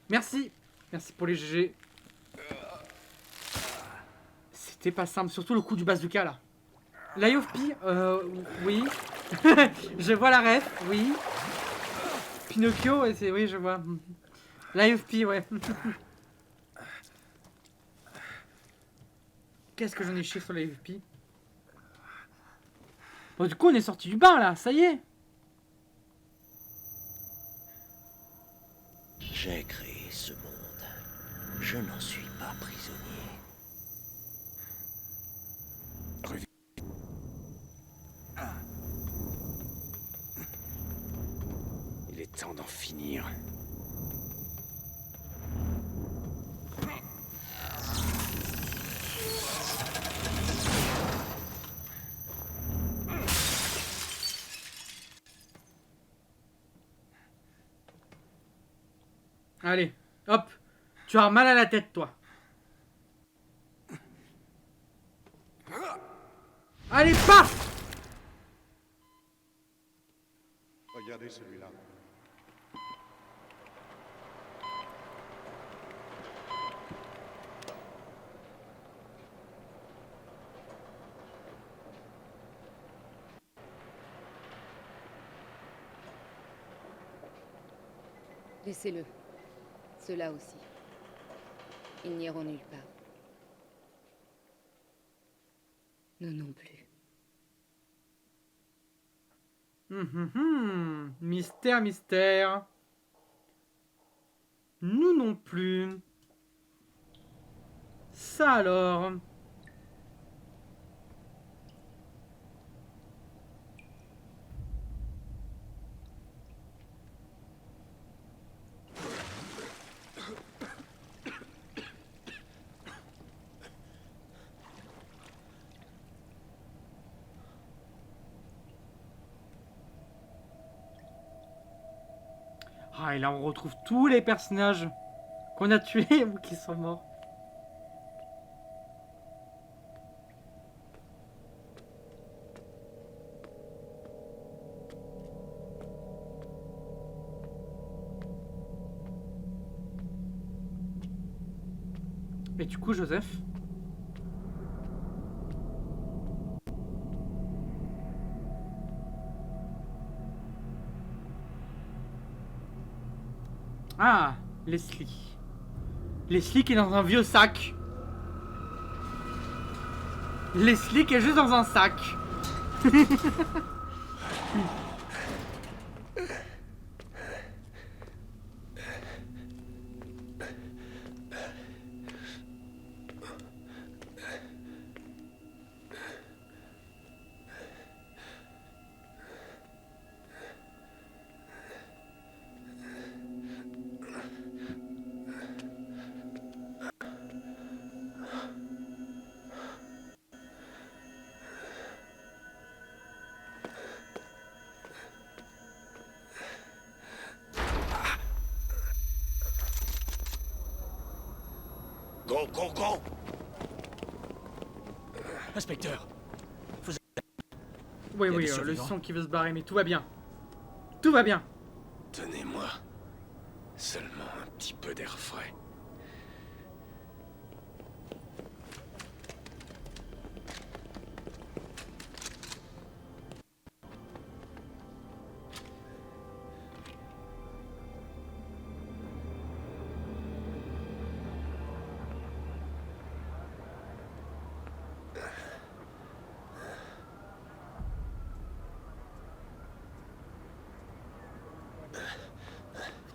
Merci. Merci pour les GG. c'était pas simple. Surtout le coup du bazooka, là. L'Eye of Pi, oui. Je vois la ref, oui. Pinocchio, ouais, c'est... Oui, je vois. L'Eye of Pi, ouais. Qu'est-ce que j'en ai chié sur l'Eye of Pi. Bon, du coup, on est sorti du bain, là. Ça y est.
J'ai créé ce monde. Je n'en suis pas prisonnier.
Il est temps d'en finir.
Allez, hop. Tu as mal à la tête, toi. Allez, paf!
Regardez celui-là.
Laissez-le. Ceux-là aussi. Ils n'iront nulle part. Nous non plus.
Mystère, mystère. Nous non plus. Ça alors. Ah, et là on retrouve tous les personnages qu'on a tués ou qui sont morts. Et du coup, Joseph? Ah, Leslie. Leslie qui est dans un vieux sac. Leslie qui est juste dans un sac.
Go, go, go! Inspecteur,
Oui,
Il y a
oui,
des
le
survivants.
son qui veut se barrer, mais tout va bien. Tout va bien.
Tenez-moi. Seulement un petit peu d'air frais.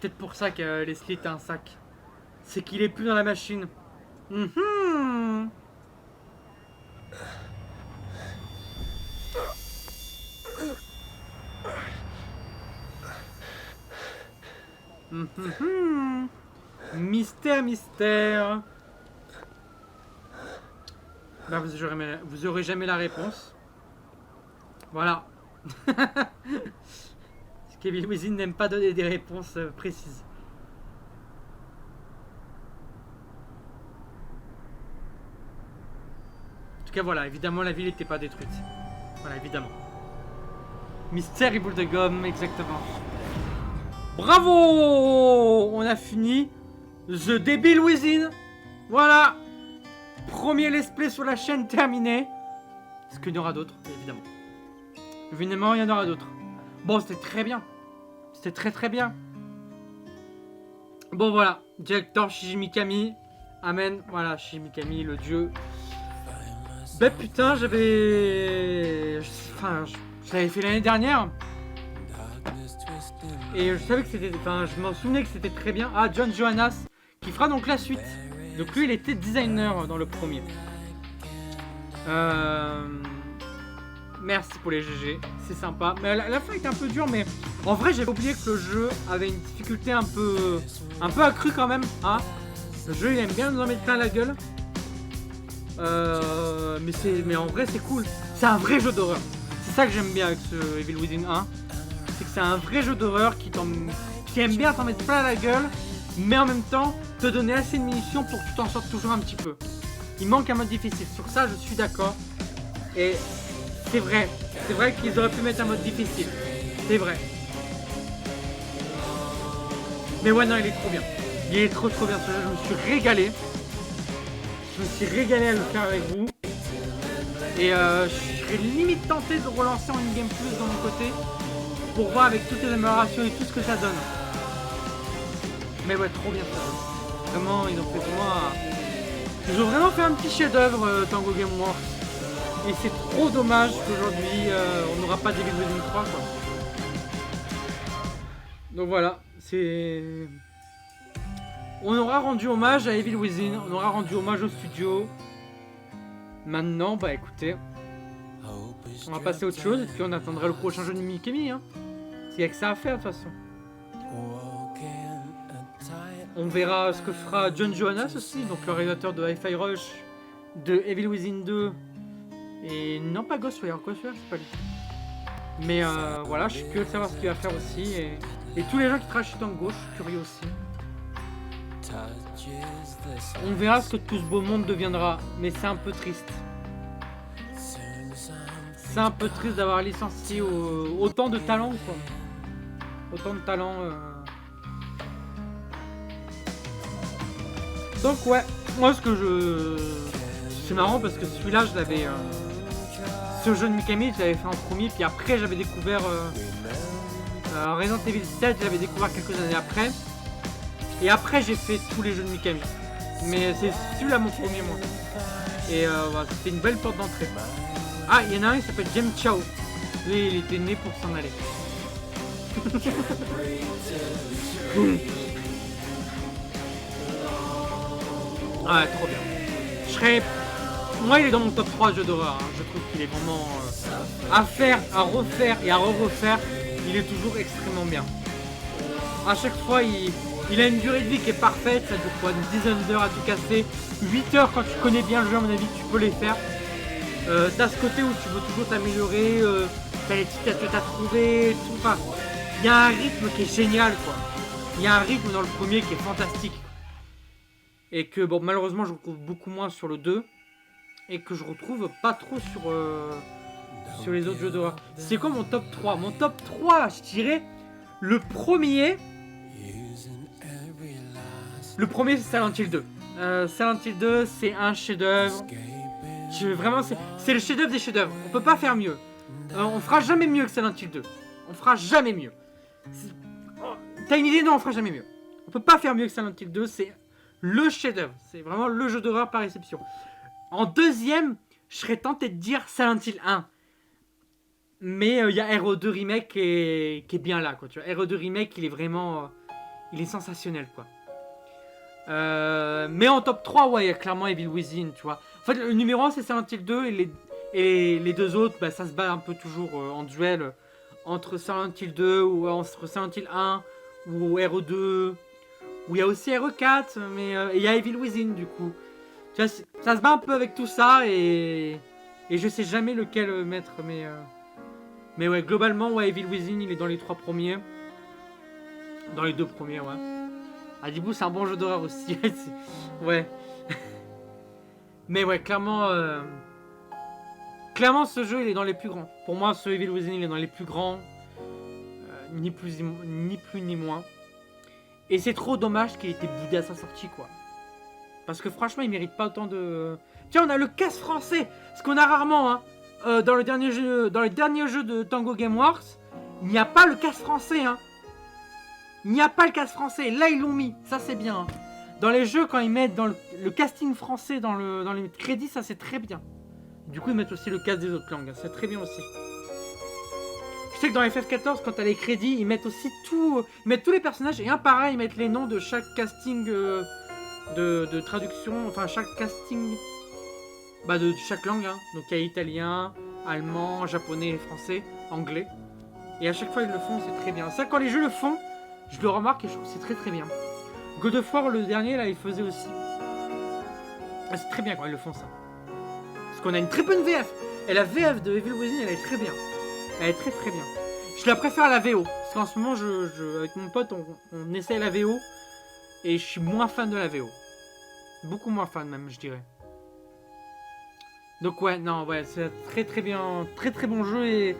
Peut-être pour ça que Leslie était un sac. C'est qu'il est plus dans la machine. Mhm. Mhm. Mystère, mystère. Bah, vous aurez jamais la réponse. Voilà. Kevin Wizin n'aime pas donner des réponses précises. En tout cas, voilà, évidemment, la ville n'était pas détruite. Voilà, évidemment. Mystère et boule de gomme, exactement. Bravo! On a fini The Débil Wizin. Voilà. Premier let's play sur la chaîne terminé. Est-ce qu'il y en aura d'autres? Évidemment. Évidemment, il y en aura d'autres. Bon, c'était très bien. C'était très très bien. Bon, voilà. Directeur Shinji Mikami. Amen. Voilà, Shinji Mikami, le dieu. Bah putain, j'avais... Enfin, je l'avais fait l'année dernière. Et je savais que c'était... Enfin, je m'en souvenais que c'était très bien. Ah, John Johannes, qui fera donc la suite. Donc lui, il était designer dans le premier. Merci pour les GG, c'est sympa. Mais la fin était un peu dure, mais en vrai, j'avais oublié que le jeu avait une difficulté un peu accrue quand même. Hein, le jeu, il aime bien nous en mettre plein la gueule. Mais en vrai, c'est cool. C'est un vrai jeu d'horreur. C'est ça que j'aime bien avec ce Evil Within 1. C'est que c'est un vrai jeu d'horreur qui aime bien t'en mettre plein la gueule, mais en même temps te donner assez de munitions pour que tu t'en sortes toujours un petit peu. Il manque un mode difficile. Sur ça, je suis d'accord. Et c'est vrai qu'ils auraient pu mettre un mode difficile. C'est vrai. Mais ouais, non, il est trop bien. Il est trop bien ce jeu. Je me suis régalé. Je me suis régalé à le faire avec vous. Et je serais limite tenté de relancer en in-game plus de mon côté pour voir avec toutes les améliorations et tout ce que ça donne. Mais ouais, trop bien ça. Vraiment, ils ont fait ils ont vraiment fait un petit chef-d'œuvre Tango Gameworks. Et c'est trop dommage qu'aujourd'hui on n'aura pas Evil Within 3 quoi. Donc voilà, c'est... On aura rendu hommage à Evil Within, on aura rendu hommage au studio. Maintenant, bah écoutez, on va passer à autre chose et puis on attendra le prochain jeu de Mikami. Hein. Il n'y a que ça à faire de toute façon. On verra ce que fera John Johannes aussi, donc le réalisateur de Hi-Fi Rush, de Evil Within 2 et non pas Ghostwire, c'est pas lui. Mais voilà, je suis curieux de savoir ce qu'il va faire aussi et tous les gens qui travaillent chez Tango, je suis curieux aussi. On verra ce que tout ce beau monde deviendra, mais c'est un peu triste. C'est un peu triste d'avoir licencié autant de talents quoi. Autant de talents. Donc ouais, moi c'est marrant parce que celui-là je l'avais... Ce jeu de Mikami je l'avais fait en premier, puis après j'avais découvert Resident Evil 7, je l'avais découvert quelques années après. Et après j'ai fait tous les jeux de Mikami. Mais c'est celui-là mon premier moi. Et voilà, c'était une belle porte d'entrée. Ah, il y en a un qui s'appelle Jem Chao. Lui il était né pour s'en aller. Ah, trop bien. Moi, il est dans mon top 3 jeux d'horreur. Hein. Je trouve qu'il est vraiment à faire, à refaire et à refaire. Il est toujours extrêmement bien. À chaque fois, il a une durée de vie qui est parfaite. Ça dure quoi, une dizaine d'heures à tout casser. 8 heures quand tu connais bien le jeu, à mon avis, tu peux les faire. T'as ce côté où tu veux toujours t'améliorer. T'as les petites que t'as trouvé. Tout. Enfin, il y a un rythme qui est génial, quoi. Il y a un rythme dans le premier qui est fantastique. Et que bon malheureusement je retrouve beaucoup moins sur le 2 et que je retrouve pas trop sur les autres jeux d'horreur. C'est quoi mon top 3? Mon top 3, je dirais le premier c'est Silent Hill 2. Silent Hill 2 c'est un chef-d'œuvre. Vraiment c'est le chef-d'œuvre des chefs-d'œuvre. On peut pas faire mieux. On fera jamais mieux que Silent Hill 2. On fera jamais mieux. T'as une idée? Non, on fera jamais mieux. On peut pas faire mieux que Silent Hill 2, c'est le chef-d'œuvre, c'est vraiment le jeu d'horreur par exception. En deuxième, je serais tenté de dire Silent Hill 1. Mais il y a RE2 Remake qui est bien là, quoi. Tu vois, RE2 Remake, il est vraiment... il est sensationnel, quoi. Mais en top 3, ouais, il y a clairement Evil Within, tu vois. En fait, le numéro 1, c'est Silent Hill 2, et les deux autres, bah, ça se bat un peu toujours en duel entre Silent Hill 2 ou entre Silent Hill 1 ou RE2... où il y a aussi RE4, mais il y a Evil Within du coup. Tu vois, ça se bat un peu avec tout ça et je sais jamais lequel mettre, mais ouais, globalement, ouais, Evil Within il est dans les 3 premiers. Dans les 2 premiers, ouais. Adibou, c'est un bon jeu d'horreur aussi. Ouais. Mais ouais, clairement, ce jeu il est dans les plus grands. Pour moi, ce Evil Within il est dans les plus grands. Ni plus ni moins. Et c'est trop dommage qu'il ait été boudé à sa sortie, quoi. Parce que franchement, il mérite pas autant de... Tiens, on a le casse français. Ce qu'on a rarement, hein. Dans les derniers jeux de Tango Gameworks, il n'y a pas le casse français, hein. Il n'y a pas le casse français. Là, ils l'ont mis. Ça, c'est bien. Hein. Dans les jeux, quand ils mettent dans le casting français dans les crédits, ça, c'est très bien. Du coup, ils mettent aussi le casse des autres langues. C'est très bien aussi. Je sais que dans FF14, quand t'as les crédits, ils mettent aussi tout... Ils mettent tous les personnages et un par un, ils mettent les noms de chaque casting de traduction. Enfin, chaque casting... Bah, de chaque langue. Hein. Donc, il y a italien, allemand, japonais, français, anglais. Et à chaque fois, ils le font, c'est très bien. Ça, quand les jeux le font, je le remarque et je trouve que c'est très très bien. God of War, le dernier, là, il faisait aussi. Ah, c'est très bien quand ils le font, ça. Parce qu'on a une très bonne VF. Et la VF de Evil Within, elle est très bien. Elle est très très bien. Je la préfère à la VO. Parce qu'en ce moment, avec mon pote, on essaie la VO. Et je suis moins fan de la VO. Beaucoup moins fan, même, je dirais. Donc, ouais, non, ouais, c'est très très bien. Très très bon jeu. Et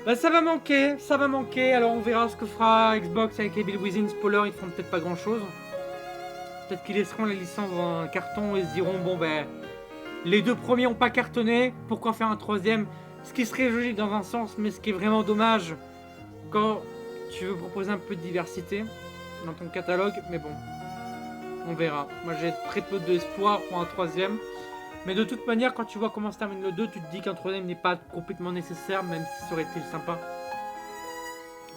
bah, ça va manquer. Ça va manquer. Alors, on verra ce que fera Xbox avec Evil Within. Spoiler, ils feront peut-être pas grand chose. Peut-être qu'ils laisseront la licence dans un carton et se diront, bon, ben. Les deux premiers ont pas cartonné. Pourquoi faire un troisième? Ce qui serait logique dans un sens, mais ce qui est vraiment dommage quand tu veux proposer un peu de diversité dans ton catalogue. Mais bon, on verra. Moi, j'ai très peu d'espoir pour un troisième. Mais de toute manière, quand tu vois comment se termine le 2, tu te dis qu'un troisième n'est pas complètement nécessaire, même si ça aurait été sympa.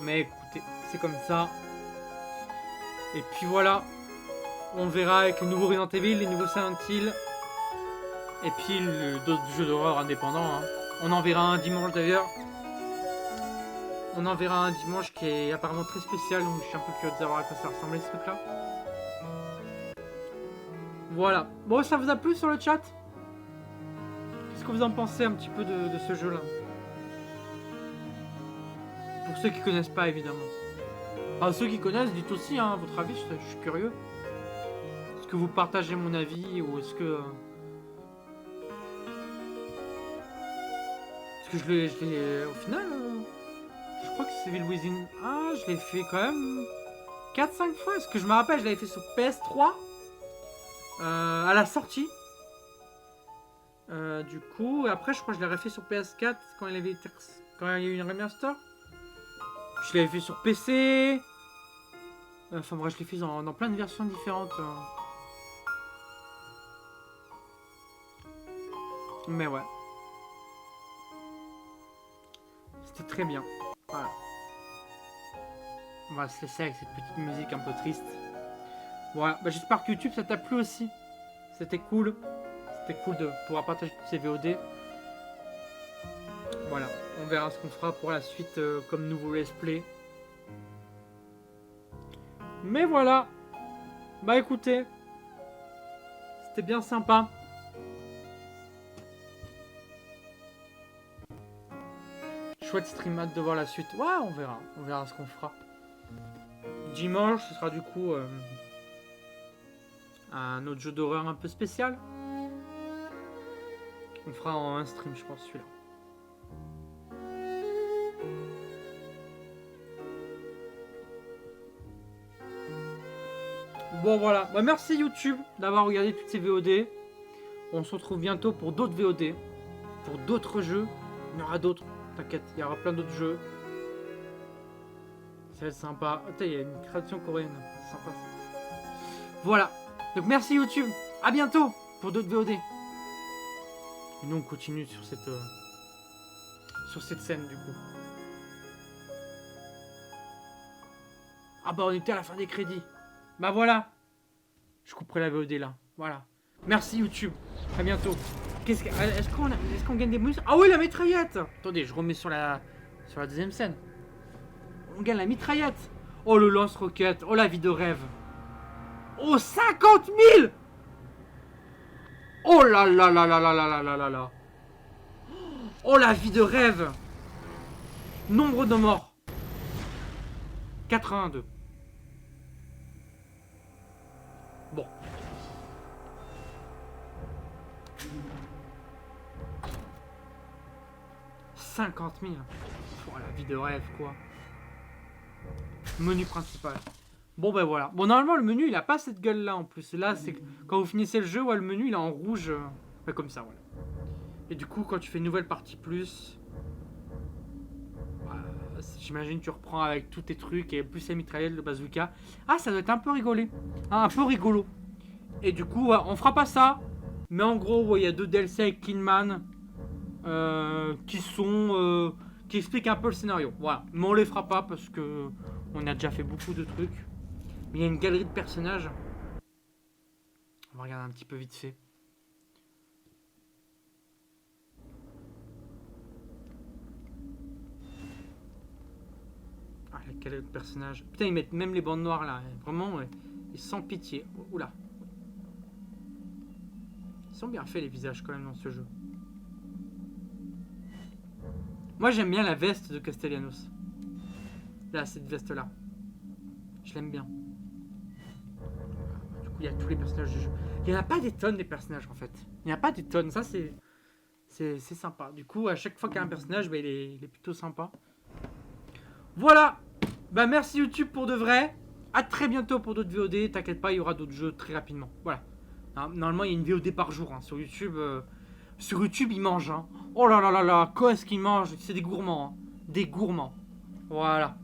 Mais écoutez, c'est comme ça. Et puis voilà. On verra avec les nouveaux Resident Evil, les nouveaux Silent Hill. Et puis d'autres jeux d'horreur indépendants. Hein. On en verra un dimanche d'ailleurs. On en verra un dimanche qui est apparemment très spécial. Donc je suis un peu curieux de savoir à quoi ça ressemblait ce truc là. Voilà. Bon, ça vous a plu sur le chat? Qu'est-ce que vous en pensez un petit peu de ce jeu là? Pour ceux qui connaissent pas évidemment. Enfin ceux qui connaissent, dites aussi hein, votre avis, je suis curieux. Est-ce que vous partagez mon avis ou est-ce que... que je l'ai au final je crois que c'est Evil Within 1 je l'ai fait quand même 4-5 fois. Est-ce que je me rappelle, je l'avais fait sur PS3 à la sortie du coup après je crois que je l'avais fait sur PS4 quand il y a eu une remaster. Je l'avais fait sur PC, enfin bref je l'ai fait dans plein de versions différentes mais ouais. C'était très bien. Voilà. On va se laisser avec cette petite musique un peu triste. Voilà. Bah, j'espère que YouTube ça t'a plu aussi. C'était cool. C'était cool de pouvoir partager toutes ces VOD. Voilà. On verra ce qu'on fera pour la suite comme nouveau let's play. Mais voilà. Bah écoutez. C'était bien sympa. Chouette stream, hâte de voir la suite. Ouais, on verra ce qu'on fera. Dimanche, ce sera du coup un autre jeu d'horreur un peu spécial. On fera en un stream, je pense, celui-là. Bon, voilà. Bah, merci YouTube d'avoir regardé toutes ces VOD. On se retrouve bientôt pour d'autres VOD. Pour d'autres jeux. Il y en aura d'autres. T'inquiète, il y aura plein d'autres jeux. Ça va être sympa. Oh, il y a une création coréenne. C'est sympa ça. Voilà. Donc merci YouTube. À bientôt pour d'autres VOD. Et nous on continue sur cette scène du coup. Ah bah on était à la fin des crédits. Bah voilà. Je couperai la VOD là. Voilà. Merci YouTube. À bientôt. Est-ce qu'on gagne des bonus? Ah oui, la mitraillette. Attendez, je remets sur la deuxième scène. On gagne la mitraillette. Oh, le lance-roquette. Oh, la vie de rêve. Oh, 50 000. Oh là là là là là là là là là là. Oh, la vie de rêve. Nombre de morts. 82. Bon. « 50 000 ! Oh, la vie de rêve, quoi. Menu principal. Bon ben voilà. Bon normalement le menu il a pas cette gueule là en plus. Là c'est quand vous finissez le jeu, ouais, le menu il est en rouge. Ouais, comme ça voilà. Et du coup quand tu fais une nouvelle partie plus, j'imagine tu reprends avec tous tes trucs et plus les mitraillettes, le bazooka. Ah ça doit être un peu rigolé. Ah, un peu rigolo. Et du coup ouais, on fera pas ça. Mais en gros ouais, il y a 2 DLC avec Kingman qui expliquent un peu le scénario. Voilà. Mais on les fera pas parce que on a déjà fait beaucoup de trucs. Mais il y a une galerie de personnages. On va regarder un petit peu vite fait. Ah, la galerie de personnages. Putain, ils mettent même les bandes noires là. Vraiment, ouais. Ils sans pitié. Oula. Ils sont bien faits les visages quand même dans ce jeu. Moi j'aime bien la veste de Castellanos. Là, cette veste là. Je l'aime bien. Du coup, il y a tous les personnages du jeu. Il n'y en a pas des tonnes des personnages en fait. Il n'y en a pas des tonnes. Ça, c'est sympa. Du coup, à chaque fois qu'il y a un personnage, bah, il est plutôt sympa. Voilà. Bah, merci YouTube pour de vrai. À très bientôt pour d'autres VOD. T'inquiète pas, il y aura d'autres jeux très rapidement. Voilà. Normalement, il y a une VOD par jour hein, sur YouTube. Sur YouTube, ils mangent. Hein. Oh là là là là. Quoi est-ce qu'ils mangent? C'est des gourmands. Hein. Des gourmands. Voilà.